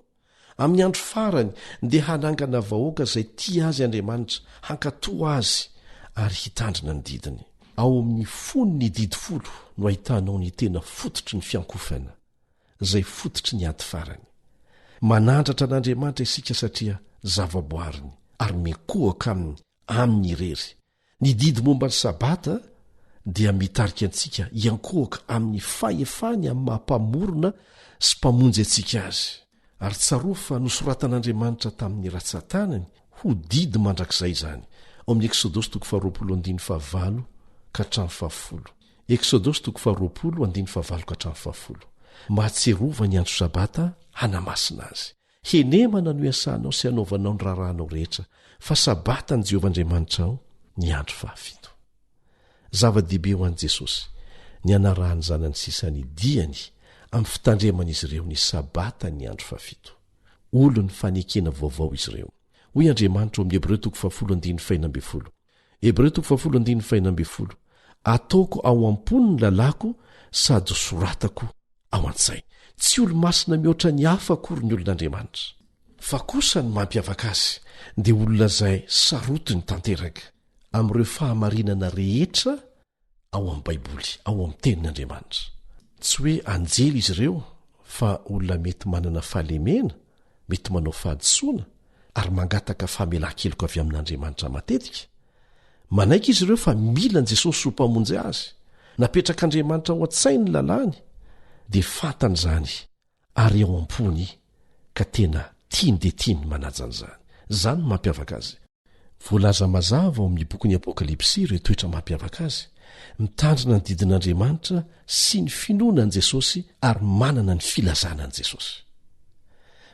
[SPEAKER 5] Amin'ny andro farany dia hanangana vahoaka izay tia azy Andriamanitra, hankatoa azy ary hitandrina ny didiny. Ao amin'ny fonony didy folo no ahitanao ny tena fototry ny fiankofana, izay fototry ny ady farany. Manandratra an'Andriamanitra isika satria zavaboariny ary mekohaka aminy amin'ny irery. Ny didy momba ny sabata dia mitarika antsika iankohaka amin'ny fahefany amin'ny mahampamorona sy mpamonjy antsika azy. Ary tsaroa fa nosoratan'Andriamanitra tamin'ny ratsan-tanany ho didy mandrakizay izany. Ao amin'ny Exodosy 20:9-10. Exodosy 20:9-10. Mahatserova ny andro sabata hanamasina azy. Henemana no iasanao sy hanaovanao ny rarahanao rehetra, fa sabata ny Jehovahandriamanitra ao ny andro 7. Zava-dehibe ho an'i Jesosy ny anarahany zanany sisany diany amin'ny fitandreman'izy ireo ny sabata ny andro 7. Olo ny fanekena vaovao izy ireo. Hoy Andriamanitra ao amin'ny Hebreo 10:15. Hebreo 10:15. Ataoko ao am-pony ny lalako sady soratako ao an-tsay. Tsy olo-masina mihoatra ny hafa akory ny olon'Andriamanitra. Fa kosa ny mampiavaka azy dia olona izay sarotiny tanteraka amin'ireo fahamarinana rehetra ao amin'ny Baiboly, ao amin'ny tenin'Andriamanitra. Tsy hoe anjely izy ireo fa olona mety manana fahalemena, mety manao fahadisoana ary mangataka famelan-keloka avy amin'Andriamanitra matetika. Manaiky izy ireo fa mila n' Jesosy ho mpamonjy azy, napetrak'Andriamanitra ao an-tsainy lalàny dia fantany izany ary ao am-pony ka tena tiany dia tiany manaja an'izany. Izany no mampiavaka azy. Voalaza mazava ao amin'ny boky ny Apokalipsy ireo toetra mampiavaka azy, mitandrina ny didin'Andriamanitra sy ny finoana an' Jesosy ary manana ny filazana an' Jesosy.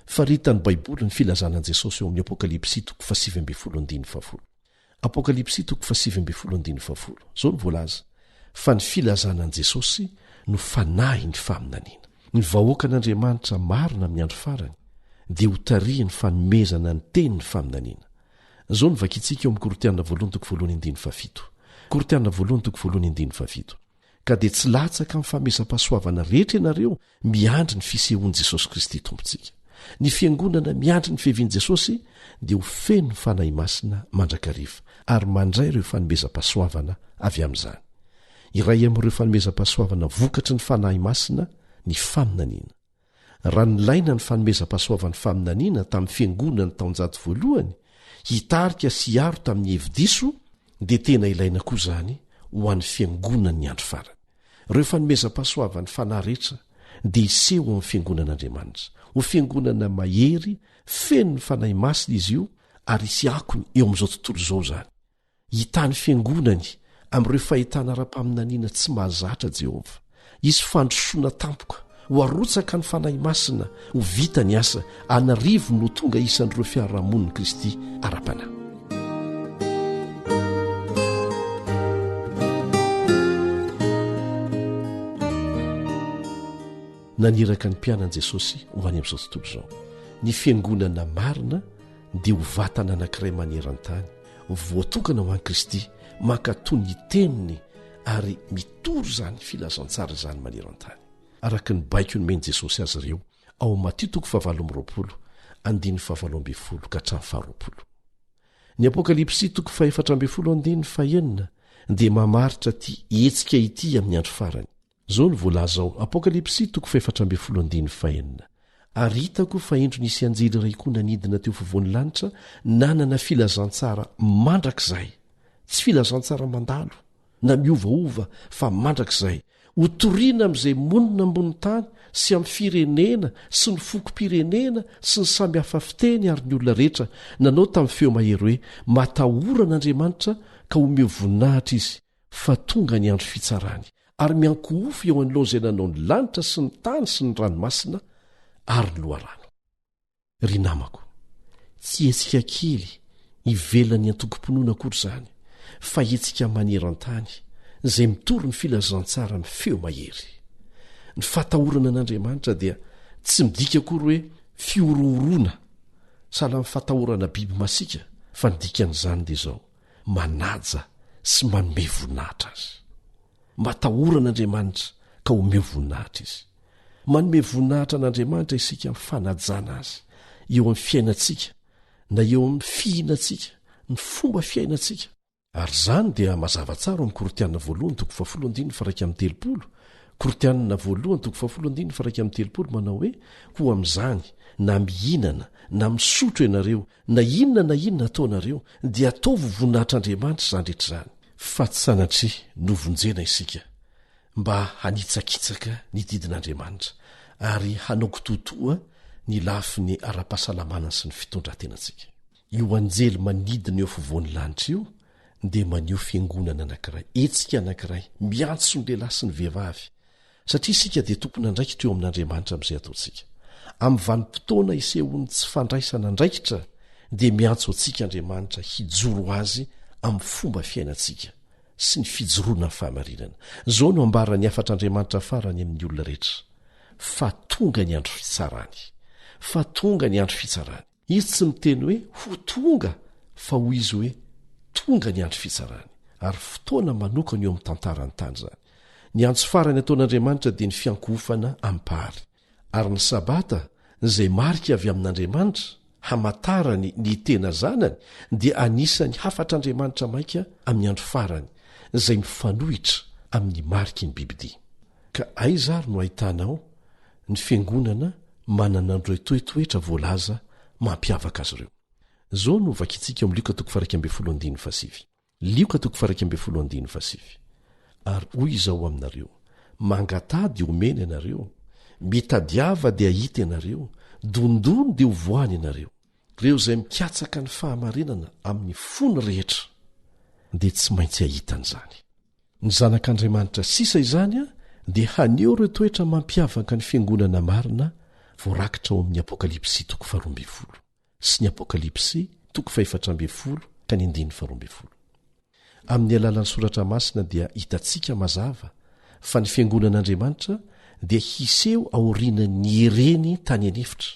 [SPEAKER 5] Faritany Baiboly ny filazana an' Jesosy eo amin'ny Apokalipsy 7:10. Apokalipsy 7:10. Zao ny voalaza fa ny filazana an' Jesosy no fanahy ny faminaniana. Ny vahoakan'Andriamanitra marina amin'ny andro farany dia ho tarihany fanomezana ny teny ny faminaniana. Zao ny vakitsika eo amin'ny Korintana 1:17. Korintana 1:17. Ka dia tsy latsaka amin'ny famezam-pahasoavana rehetra ianareo miandry ny fisehoan'i Jesosy Kristy tompontsika. ny fiangonana miandry ny fihevian'i jesosy dia ho feno ny fanahy masina mandrakariva ary mandray ireo fanomezam-pahasoavana avy amin'izany. Iray amin'ireo fanomezam-pahasoavana vokatry ny fanahy masina ny faminaniana. Raha nilaina ny fanomezam-pahasoavany faminaniana tamin'ny fiangonana ny taonjato voalohany hitarika sy hiaro tamin'ny hevi-diso dia tena ilaina koa izany ho an'ny fiangonana ny andro farany. Ireo fanomezam-pahasoavany fanahy rehetra dia iseho amin'ny fiangonan'Andriamanitra ho fiangonana mahery feno ny fanahy masina izy io ary isy akony eo amin'izao tontolo izao izany. Hitany fiangonany amin'ireo fahitana ara-paminaniana tsy mahazatra Jehova. Izy fandrosoana tampoka ho arotsaka ny fanahy masina ho vita ny asa anarivo no tonga isan'ireo fiarahamoniny Kristy ara-panahy. Naniraka ny mpianan' Jesosy ho any amin'izao tontolo izao. Ny fiangonana marina dia ho vatana anankiray maneran-tany voatokana ho an'i Kristy mankatoy ny teniny ary mitory izany filazantsara izany maneran-tany. Araka ny baiko nomeny Jesosy azy ireo ao Matteo 7:20 ka hatramin'ny 20. Ny Apokalipsy 4:14 dia mamaritra ty hetsika ity amin'ny andro farany. Zao ny voalaza ao Apokalipsy 4:14. Ary hitako fa endro nisy anjely iray koa nanidina teo fovoan'ny lanitra nanana filazantsara mandrakizay, tsy filazantsara mandalo na miovaova fa mandrakizay, ho toriana amin'izay monina ambony tany sy amin'ny firenena sy ny fokom-pirenena sy ny samy hafa fiteny ary ny olona rehetra nanao tamin'ny feo mahery hoe matahoran'Andriamanitra ka omeo voninahitra izy fa tonga ny andro fitsarany ary miankohofo eo an'loha izay nanao ny lanitra sy ny tany sy ny ranomasina ary ny loharano. Ry namako, tsy hetsika kely ivelan'ny antoko-pinoana akory izany fa hetsika maneran-tany izay mitory ny filazantsara ny feo mahery. Ny fatahorana an'Andriamanitra dia tsy midika akory hoe fiorohorona sahala amin'ny fatahorana biby masika, fa ny dikan'izany dia izao manaja sy manome voninahitra azy. Matahoran'Andriamanitra ka omeo voninahitra izy. Manome voninahitra an'Andriamanitra isika amin'ny fanajana azy eo amin'ny fiainantsika na eo amin'ny fihinantsika, ny fomba fiainantsika. Ary izany dia mazava tsara amin'ny Korinthianina 2:19-20. Korinthianina 2:19-20 manao hoe ho amin'izany na mihinana na misotro ianareo na inona ataonareo dia ataovo voninahitr'Andriamanitra izany rehetra izany. Fa tsy sanatria novonjena isika mba hanitsakitsaka ny didin'Andriamanitra ary hanao kitotoa ny lafiny ara-pahasalamana sy ny fitondrantenantsika. Io anjely manidina eo fovoan'ny lanitra io dia maneho fiangonana anankiray, hetsika anankiray miantso ny lehilahy sy ny vehivavy, satria isika dia tompony andraikitra eo amin'Andriamanitra amin'izay ataontsika. Amin'ny vanim-potoana isehon'ny tsy fandraisana andraikitra dia miantso antsika Andriamanitra hijoro azy amin'ny fomba fiainantsika sy ny fijoroana ny fahamarinana. Zao no ambarany afatr'Andriamanitra farany amin'ny olona rehetra, fa tonga ny andro fitsarany, fa tonga ny andro fitsarany. Izy tsy miteny hoe ho tonga, fa ho izy hoe tonga ny andro fitsarany, ary fotoana manokana eo amin'ny tantarany tany izany. Ny antso farany ataon'Andriamanitra dia ny fiankohofana ampahary, ary ny sabata izay marika avy amin'Andriamanitra hamatarany ny tena zanany dia anisan'ny hafatr'Andriamanitra maika amin'ny andro farany izay mifanohitra amin'ny mariky ny bibidia. Ka aiza ary no ahitanao ny fiangonana manana andro toetoetra voalaza mampiavaka azy ireo. Zao no vakitsika amin'ny Lioka 1:17. Lioka 1:17. Ary hoy izao aminareo, mangatady omena ianareo, mitadiava dia hita ianareo, dondono dia ho voany ianareo. Ireo izay mikatsaka ny fahamarinana amin'ny fony rehetra dia tsy maintsy ahitan'izany. Ny zanak'Andriamanitra sisa izany dia haneho ireo toetra mampiavaka ny fiangonana marina voarakitra ao amin'ny Apokalipsy 2:12 sy ny Apokalipsy 2:14-12. Amin'ny alalan'ny soratra masina dia hitantsika mazava fa ny fiangonan'Andriamanitra dia hiseho aorian'ny hereny tany anefitra,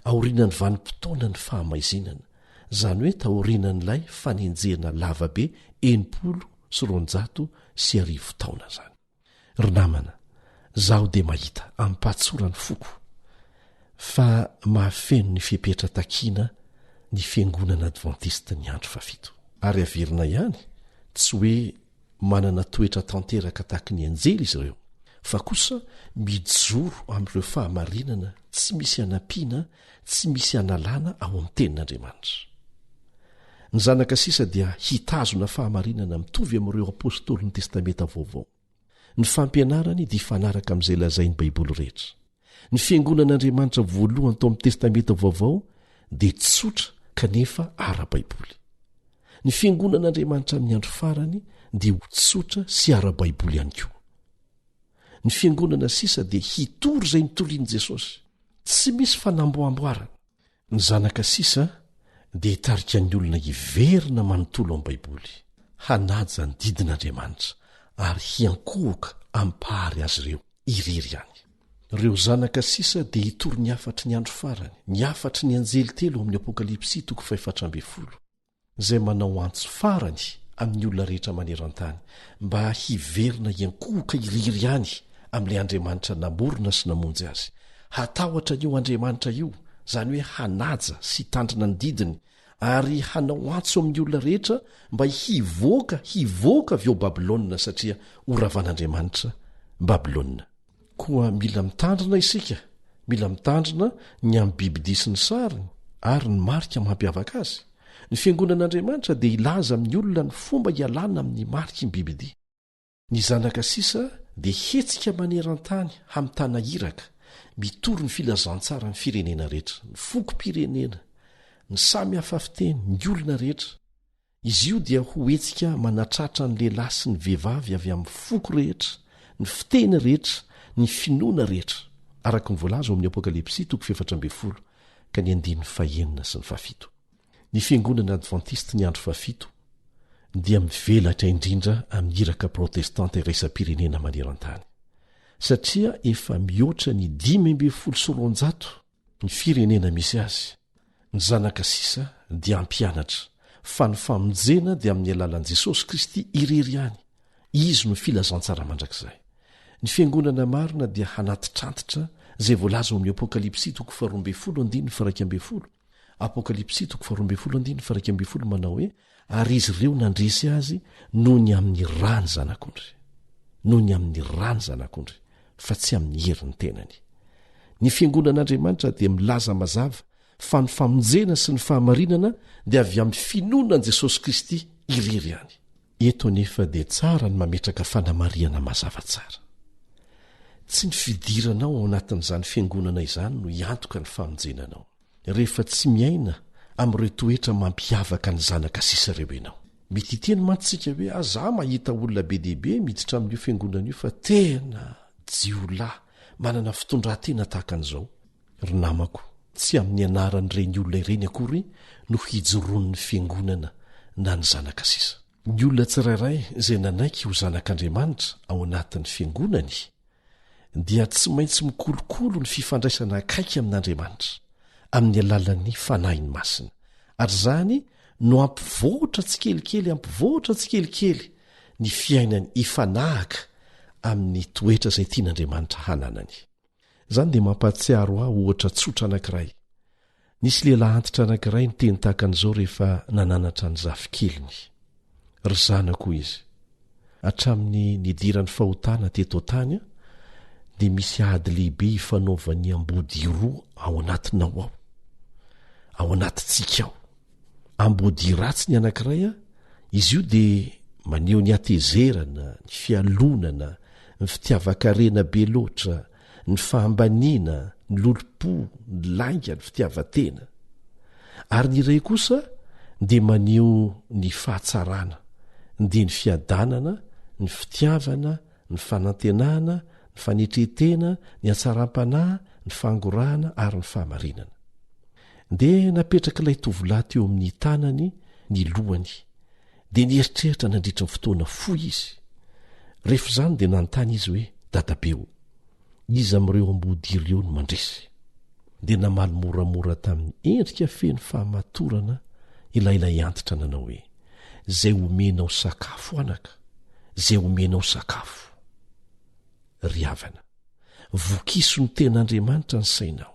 [SPEAKER 5] aorian'ny vanim-potoana ny fahamaizinana, izany hoe taorianan'ilay fanenjehana lavabe 900 taona zany. Ry namana, zaho dia mahita ampatsorany foko fa mahafeno ny fipetra takiana ny fiangonana advantista ny andro fafito ary averina ihany tsy hoe manana toetra tanteraka taky ny anjely izy ireo fa kosa mijoro amin'ireo fahamarinana tsy misy anampiana tsy misy analàna ao amin'ny tenin'Andriamanitra. Ny zanaka sisa dia hitazona fahamarinana mitovy amin'ireo apôstôly ny testamenta vaovao. Ny fampianarany dia ifanaraka amin'izay lazainy baiboly rehetra. Ny fiangonan'Andriamanitra voalohany tao amin'ny testamenta vaovao dia tsotra kanefa ara-baiboly. Ny fiangonan'Andriamanitra amin'ny andro farany dia tsotra sy ara-baiboly ihany koa. Ny fiangonana sisa dia hitory izay nitorian'i Jesosy, tsy misy fanamboamboarana. Ny zanaka sisa dia hitarika ny olona hiverina manontolo amin'ny baiboly, hanaja ny didin'Andriamanitra ary hiankohoka ampahary azy ireo irery ihany. Ireo zanaka sisa dia hitory ny afatry ny andro farany, ny afatry ny anjely telo amin'ny Apokalipsy 4:12, izay manao antso farany amin'ny olona rehetra maneran-tany mba hiverina hiankohoka irery ihany amin'ilay Andriamanitra namorona sy namonjy azy. Hatahotra n'io Andriamanitra io, izany hoe hanaja sy tandrina ny didiny ary hanao antso amin'ny olona rehetra mba hivoaka avy ao Babilôna satria horavan'Andriamanitra Babilôna. Koa mila mitandrina isika, mila mitandrina ny amin'ny bibidia sy ny sariny ary ny marika mampiavaka azy. Ny fiangonan'Andriamanitra dia ilaza amin'ny olona ny fomba hialana amin'ny mariky ny bibidia. Ny zanaka sisa dia hetsika maneran-tany hamitana iraka, mitory ny filazantsara ny firenena rehetra, ny fokom-pirenena, ny samy hafa fiteny, ny olona rehetra. Izy io dia ho hetsika manatratra ny lehilahy sy ny vehivavy avy amin'ny foko rehetra, ny fiteny rehetra, ny finoana rehetra, araka ny voalaza ao amin'ny Apokalipsy 4:14 ka ny 5 sy ny 7. Ny fiangonana advantista ny andro fafito dia mivelatra indrindra amin'ny iraka protestanta iraisam-pirenena maneran-tany, satria efa mihoatra ny 500 ny firenena misy azy. Ny zanaka sisa dia ampianatra fa ny famonjena dia amin'ny alalan'i Jesosy Kristy irery ihany, izy no filazantsara mandrakizay. Ny fiangonana marina dia hanatitrantitra izay voalaza ao amin'ny Apokalipsy 12:12, Apokalipsy 12:12 manao hoe ary izy ireo nandresy azy noho ny amin'ny rany zanak'ondry, fa tsy amin'ny herin'ny tenany. Ny fiangonan'Andriamanitra dia milaza mazava fa ny famonjena sy ny fahamarinana dia avy amin'ny finoanan'i Jesosy Kristy irery ihany. Eto nefa dia tsara ny mametraka fanamariana mazava tsara. Tsy ny fidiranao ao anatin'izany fiangonana izany no hiantoka ny famonjenanao, rehefa tsy miaina amin'ireo toetra mampiavaka ny zanaka sisa ireo ianao. Mety iteny mantsika hoe aza mahita olona be dehibe miditra amin'io fiangonana io fa tena jiolahy manana fitondran-tena tahaka an'izao. Ry namako, tsy amin'ny anaran'ireny olona ireny akory no hijoroan'ny fiangonana na ny zanaka sisa. Ny olona tsirairay izay nanaiky ho zanak'Andriamanitra ao anatin'ny fiangonany dia tsy maintsy mikolokolo ny fifandraisana akaiky amin'Andriamanitra amin'ny alalan'ny fanahiny masina, ary zany no ampivoatra tsikelikely ny fiainany ifanahaka amin'ny toetra izay tian'Andriamanitra hananany. Zany dia mampatsiaro aho ohatra tsotra anankiray. Nisy lehilahy antitra anankiray ny teny tahaka an'izao rehefa nananatra ny zafikeliny. Ry zanako izy, hatramin'ny nidiran'ny fahotana teto tany dia misy ady lehibe ifanaovan'ny ambody roa ao anatinao ao anatintsika ao. Ambody ratsy ny anankiray izy io dia maneho ny atezerana, ny fialonana, ny fitiavakarena be loatra, ny fahambaniana, ny lolopo, ny lainga, ny fitiavatena. Ary ny iray kosa dia maneho ny fahatsarana, dia ny fiadanana, ny fitiavana, ny fanantenana, ny fanetretena, ny hatsaram-panahy, ny fangorahana ary ny fahamarinana. Dia napetraka ilay tovolahy teo amin'ny tanany ny lohany, dia nieritreritra nandritra ny fotoana fohy izy. Rehefa izany dia nanontany izy hoe dadabeo, iza amin'ireo ambody ireo no mandresy? Dia namaly moramora tamin'ny endrika feno fahamatorana ilay antitra nanao hoe izay omenao sakafo anaka, izay omenao sakafo. Ry havana, vokiso ny ten'Andriamanitra ny sainao,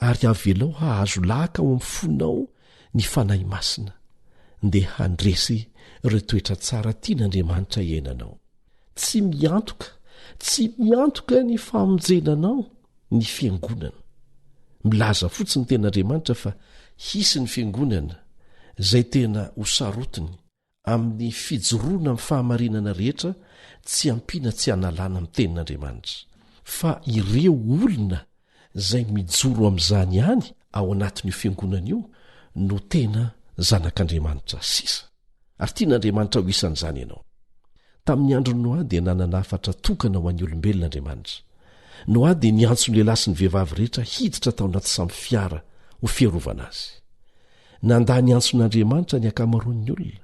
[SPEAKER 5] ary avelao hahazo lahaka ao amin'ny fonao ny fanahy masina ndeha handresy ireo toetra tsara tian'Andriamanitra iainanao. Tsy miantoka ny famonjenanao ny fiangonana. Milaza fotsiny tenin'Andriamanitra fa hisy ny fiangonana izay tena hosarotiny amin'ny fijoroana amin'ny fahamarinana rehetra tsy ampiana tsy hanalana amin'ny tenin'Andriamanitra, fa ireo olona izay mijoro amin'izany ihany ao anatin'io fiangonana io no tena zanak'Andriamanitra sisa. Ary tian'Andriamanitra ho isan'izany ianao. Tamin'ny andro Noa dia nanana hafatra tokana ho an'ny olombelon'Andriamanitra. Noa dia niantso ny lehilahy sy ny vehivavy rehetra hiditra tao anaty samy fiara ho fiarovana azy. Nandany antson'Andriamanitra ny ankamaroan'ny olona,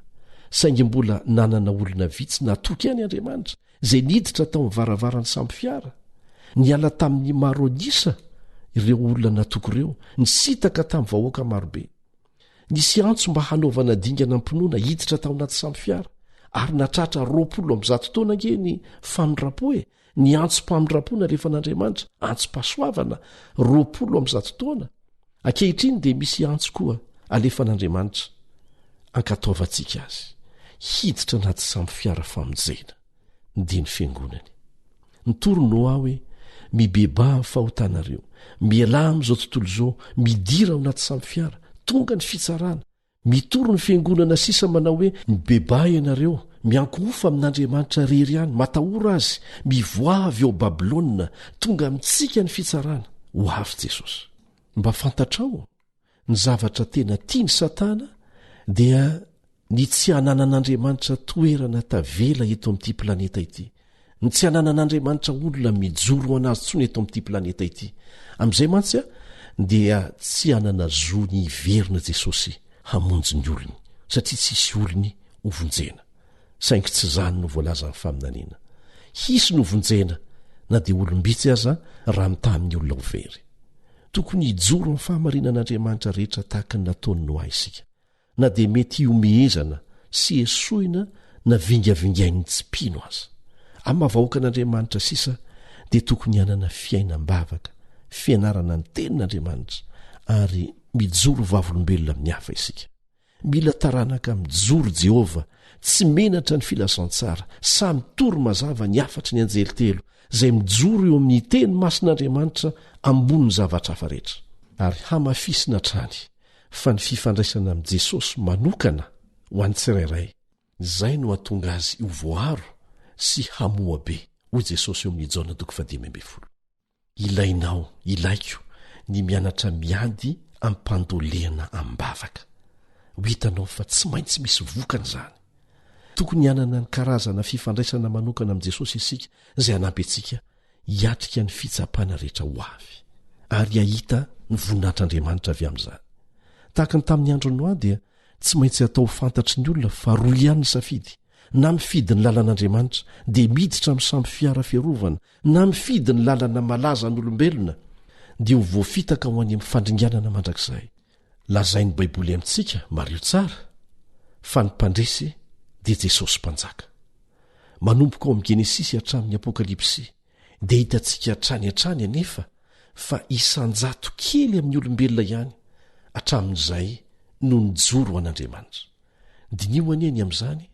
[SPEAKER 5] saingy mbola nanana olona vitsy natoky ihany Andriamanitra izay niditra tao amin'ny varavarany samy fiara. Niala tamin'ny maro anisa ireo olona natoky ireo, nisitaka tamin'ny vahoaka marobe. Nisy antso mba hanaovana dingana mpinoana hiditra tao anaty samy fiara, ary natratra 20 taona ange ny famindrapo ny antso mpamindrapona rehefa n'Andriamanitra, antso pasoavana 20 taona. Ankehitriny dia misy antso koa alefa n'Andriamanitra ankataovantsika azy, hiditra anaty samy fiara famonjena dia ny fiangonany. Nitoro Noa hoe mibeba amin'ny fahotanareo, miala amin'izao tontolo izao, midira ao anaty samy fiara, tonga ny fitsarana. Mitoro ny fiangonana sisa manao hoe mibeba ianareo, miankofa amin'Andriamanitra rery ihany, matahora azy, mivoavy ao Babilôna, tonga mitsika ny fitsarana. Ho avy Jesosy. Mba fantatrao ny zavatra tena tiany Satana dia ny tsy hananan'Andriamanitra toerana tavela eto amin'ity planeta ity, ny tsy hananan'Andriamanitra olona mijoro anazy tsony eto amin'ity planeta ity. Amin'izay mantsy dia tsy hanana zo ny iverina Jesosy hamonjy ny olony, satria tsisy olony hovonjena, saingy tsy zany no voalaza amin'ny faminaniana. Hisy no vonjena na dia olombitsy aza raha mita amin'ny olona ho very. Tokony hijoro amin'ny fahamarinan'Andriamanitra rehetra tahaka ny nataony Noa isika, na dia mety homehezana sy esoina na vingavingainy tsy mpino aza. Amin'ny mahavahoaka an'Andriamanitra sisa dia tokony hanana fiainam-bavaka, fianarana ny tenin'Andriamanitra, ary mijoro vavolombelona amin'ny hafa isika. Mila taranaka mijoro Jehova, tsy menatra ny filasan-tsara, samy toro mazava ny afatry ny anjely telo izay mijoro eo amin'ny teny masin'Andriamanitra ambony zavatra hafa rehetra, ary hamafisina trany fa ny fifandraisana amin'i Jesosy manokana ho an'ny tsirairay, izay no hatonga azy ho voaro sy hamoa be. Hoy Jesosy eo amin'ny Jaona 10:10. Ilainao, ilaiko ny mianatra miady ampandolehana am-bavaka. Ho hitanao fa tsy maintsy misy vokany izany. Tokony hanana ny karazana fifandraisana manokana amin'i Jesosy isika izay hanampy antsika hiatrika ny fitsapana rehetra ho avy, ary hahita ny voninahitr'Andriamanitra avy amin'izany. Tahaka ny tamin'ny andro Noa dia tsy maintsy atao fantatry ny olona fa roy ihany ny safidy, na mifidy ny lalàn'Andriamanitra dia miditra amin'ny samy fiara fiarovana, na mifidy ny lalana malaza n'olombelona dia ho voafitaka ho any amin'ny fandringanana mandrakizay. Lazain'ny Baiboly amintsika mario tsara fa ny mpandresy dia Jesosy mpanjaka. Manomboka ao amin'ny Genesisy hatramin'ny Apokalipsy dia hitantsika hatrany anefa fa isanjato kely amin'ny olombelona ihany hatramin'izay no nijoro an'Andriamanitra. Dinio aniany amin'izany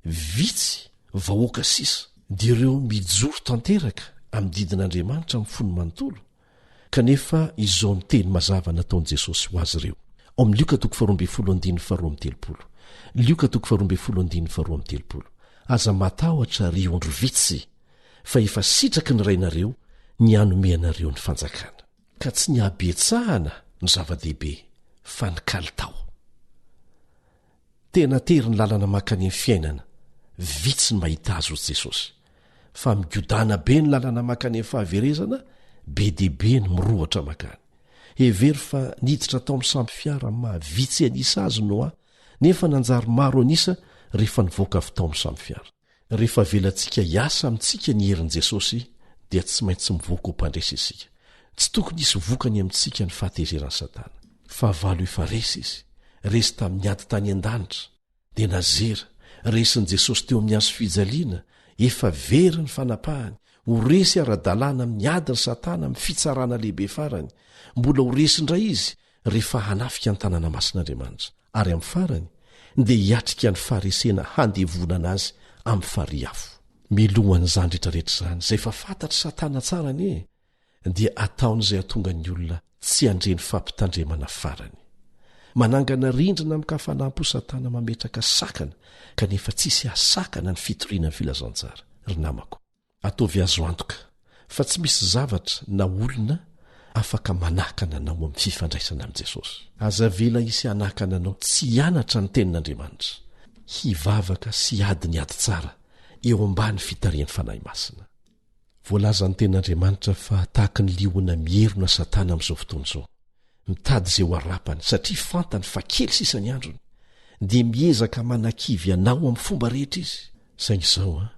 [SPEAKER 5] vitsy vahoaka sisa dia ireo mijoro tanteraka amin'ny didin'Andriamanitra amin'ny fony manontolo, kanefa izao ny teny mazava nataon'i Jesosy ho azy ireo. Ao amin'ny Luka 12:12. Luka 12:12. Aza matahotra ry ondro vitsy, fa efa sitraky ny rainareo ny hanome anareo ny fanjakana, ka tsy ny habetsahana ny zava-dehibe fa ny kalitao. Tena tery ny lalana makany amin'ny fiainana, vitsy ny mahita azy hozy Jesosy, fa migodana be ny lalana makany amin'ny fahaverezana, be dehibe ny mirohatra makany. Hevery fa niditra tao amin'ny samy fiara mahavitsy anisa azy Noa, nefa nanjary maro anisa rehefa nivoaka avy tao amin'ny samy fiara. Rehefa velantsika hiasa amintsika ny herin'i Jesosy dia tsy maintsy mivoaka ho mpandresy isika. Tsy tokony hisy vokany amintsika ny fahatezeran'ny Satana. Fa valo efa resy izy, resy tamin'ny ady tany an-danitra, dia nazera resin'i Jesosy teo amin'ny hazo fijaliana, efa very ny fanapahany, ho resy ara-dalàna amin'ny ady ny satana amin'ny fitsarana lehibe farany mbola ho resy indray izy rehefa hanafika ny tanàna masin'andriamanitra ary amin'ny farany dia hiatrika ny faharesena handevonana azy amin'ny fariafo milohan'izany rehetrarehetra izany izay fa fantatry satana tsara nie dia ataon'izay atonga ny olona tsy handreny fampitandremana farany manangana rindrina amin'ny kafanampo satana mametraka sakana kanefa tsisy asakana ny fitoriana ny filazantsara ry namako ataovy azo antoka fa tsy misy zavatra na olona afaka manakana anao amin'ny fifandraisana amin'i Jesosy azavela isy hanakana anao tsy hianatra ny tenin'Andriamanitra hivavaka sy ady ny ady tsara eo ambany fitarian'ny fanahy masina voalaza ny tenin'Andriamanitra fa tahaka ny liona mierona satana amin'izao fotoana izao mitady izay ho arapany satria fantany fa kely sisa ny androny dia miezaka manakivy anao amin'ny fomba rehetra izy saingy izao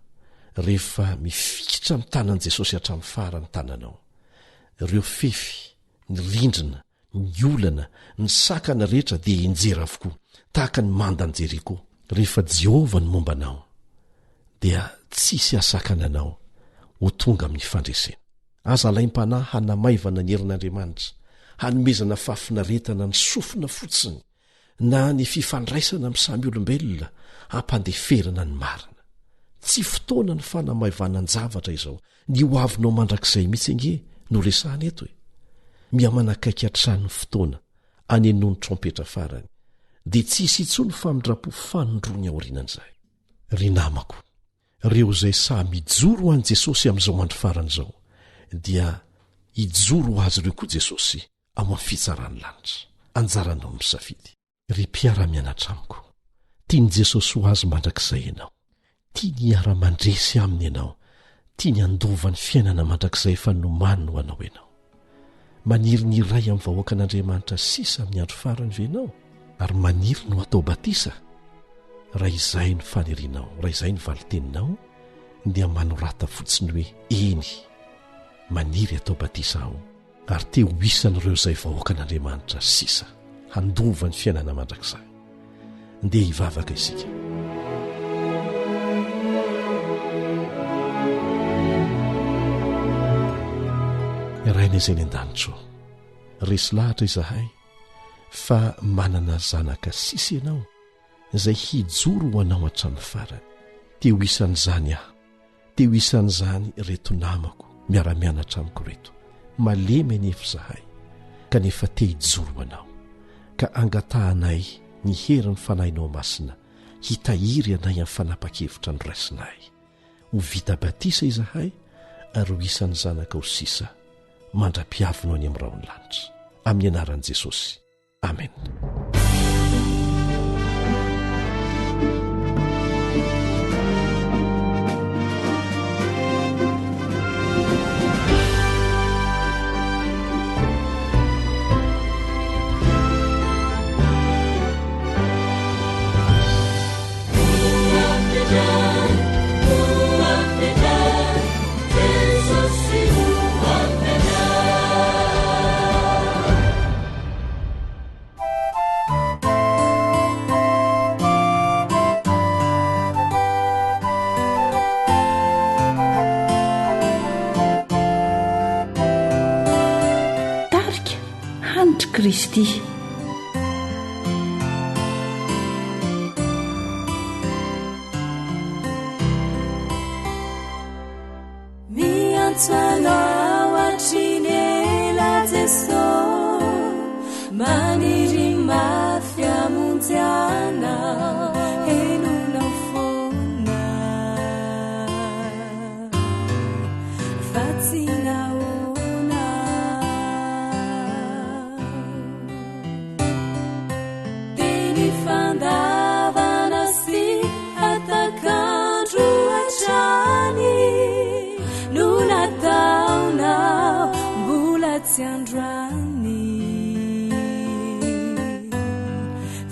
[SPEAKER 5] rehefa mifikitra amin'ny tanan'i Jesosy hatramin'ny farany tananao ireo fefy ny rindrina ny olana ny sakana rehetra dia enjera avokoa tahaka ny mandan'i Jeriko rehefa Jehovah ny momba anao dia tsisy asakana anao ho tonga amin'ny fandresena aza laim-panahy hanamaivana ny herin'Andriamanitra hanomezana fahafinaretana ny sofina fotsiny na ny fifandraisana amin'ny samy olombelona hampandeferana ny marina tsy fotoana ny fanamaivana ny zavatra izao ny ho avinao mandrakizay mihitsy ange no resahana eto miamanakaiky hatrany fotoana any enoany trompetra farany dia tsisy intsony famindrapo fanondrony aorianan'izay ry namako reo izay samy ijoro ho an'i Jesosy amin'izao andro farany izao dia ijoro ho azy ireo koa Jesosy ao amin'ny fitsarany lanitra anjaranao misafidy ry mpiara-mianatra amiko tiany Jesosy ho azy mandrakizay ianao tia ny ara-mandresy aminy ianao tia ny andova ny fiainana mandrakizay fa nomaniny ho anao ianao maniry ny iray amin'ny vahoakan'Andriamanitra sisa amin'ny andro farany venao ary maniry no atao batisa raha izay ny fanirianao raha izay ny valiteninao dia manorata fotsiny hoe eny maniry atao batisa aho ary te ho isan'ireo izay vahoakan'Andriamanitra sisa handova ny fiainana mandrakizay ndeha hivavaka isika raina izay ny an-danitro resy lahatra izahay fa manana zanaka sisa ianao izay hijoro ho anao hatramin'ny farany te ho isan'izany aho te ho isan'izany reto namako miara-mianatra amiko reto malemy anefa izahay kanefa te hijoro ho anao ka angatahanay ny herin'ny fanahinao masina hitahiry anay amin'ny fanapa-kevitra ny raisinay ho vita batisa izahay ary ho isan'ny zanaka ho sisa mandra-piavinao any amin'ny raony lanitra amin'ny anaran'i Jesosy amen.
[SPEAKER 2] Kristy
[SPEAKER 6] miantsana watrinela Jeso maniry mafia munziana enuna fona fatsina Andrani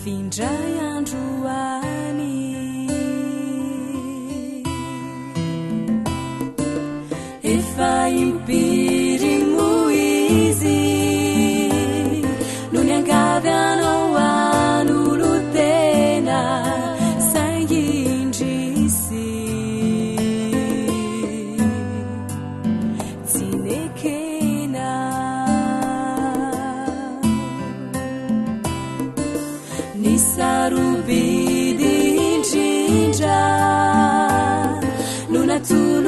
[SPEAKER 6] findray androany efa impiry moizy no niangavy anao an'olo tena saingy indrisy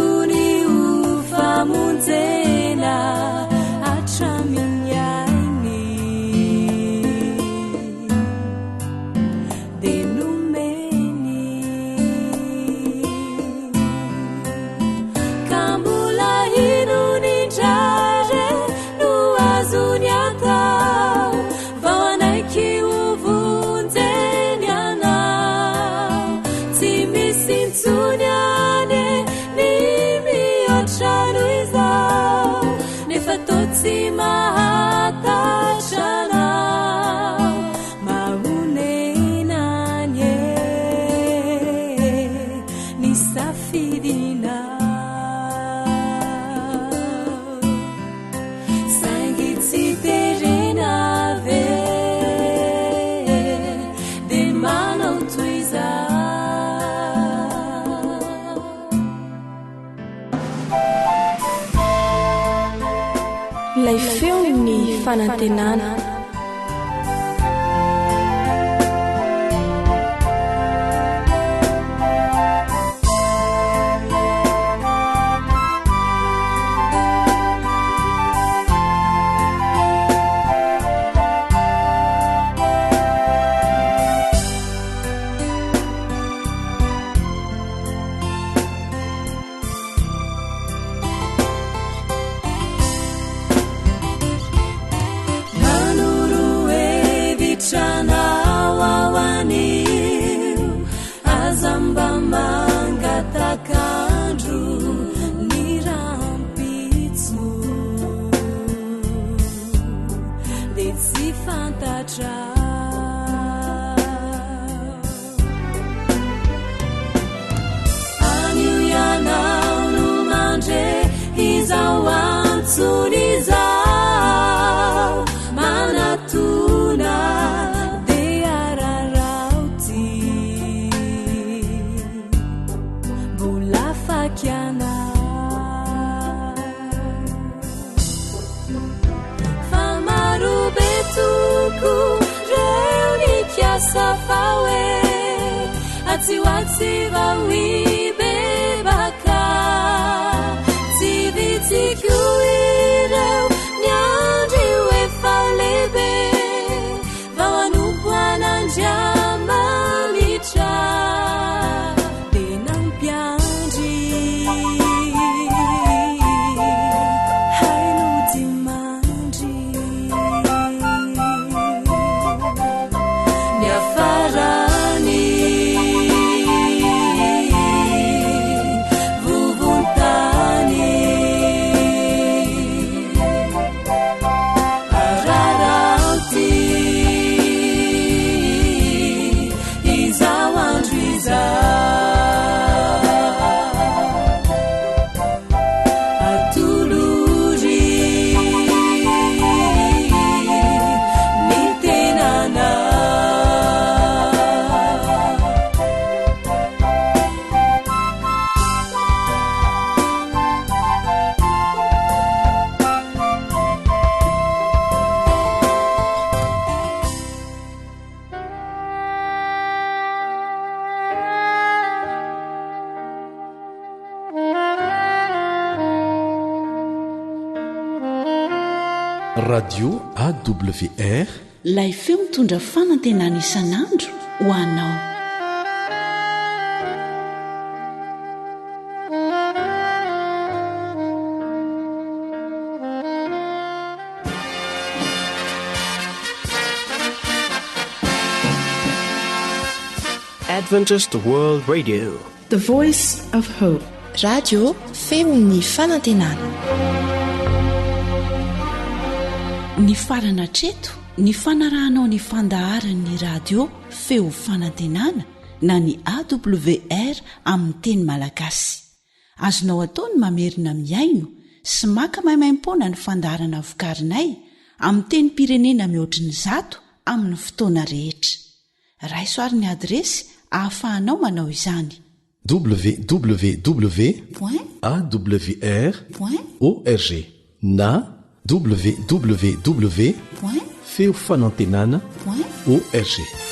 [SPEAKER 6] tokony ho famonjena hatramin'ny ainy dia nomeny ka mbola ino ny drare no azony atao vao anaiky ho vonjeny anao tsy misy ntsony ane ny mihoatrano izao nefa tao tsy mahatatranao mahonenany e ny safidinao saingy tsy terena ve dia manao toy izao
[SPEAKER 2] ilay feo ny fanantenana anio ianao no mandre izao antsony izao manatona dia araraoty mbola fakianao fa marobe toko safawe atiwatsi vawibe baka tiditikyuireu nyandriwe falebe vawanubwananjamalitra denampiandri hainudimandri
[SPEAKER 3] radio awr
[SPEAKER 7] lay feo mitondra fanantenana isan'andro ho anao.
[SPEAKER 1] Adventist World Radio,
[SPEAKER 2] the voice of hope.
[SPEAKER 8] radio feon'ny fanantenana.
[SPEAKER 7] Ny farana treto ny fanarahanao ny fandaharan'ny radio feo fanantenana na ny AWR amin'ny teny malagasy. Azonao ataony mamerina miaino sy maka maimaimpona ny fandaharana vokarinay amin'ny teny pirenena mihoatriny 100 amin'ny fotoana rehetra. Raisoaryn'ny adresy ahafahanao manao izany:
[SPEAKER 3] www.awr.org na www.feofanantenana.org.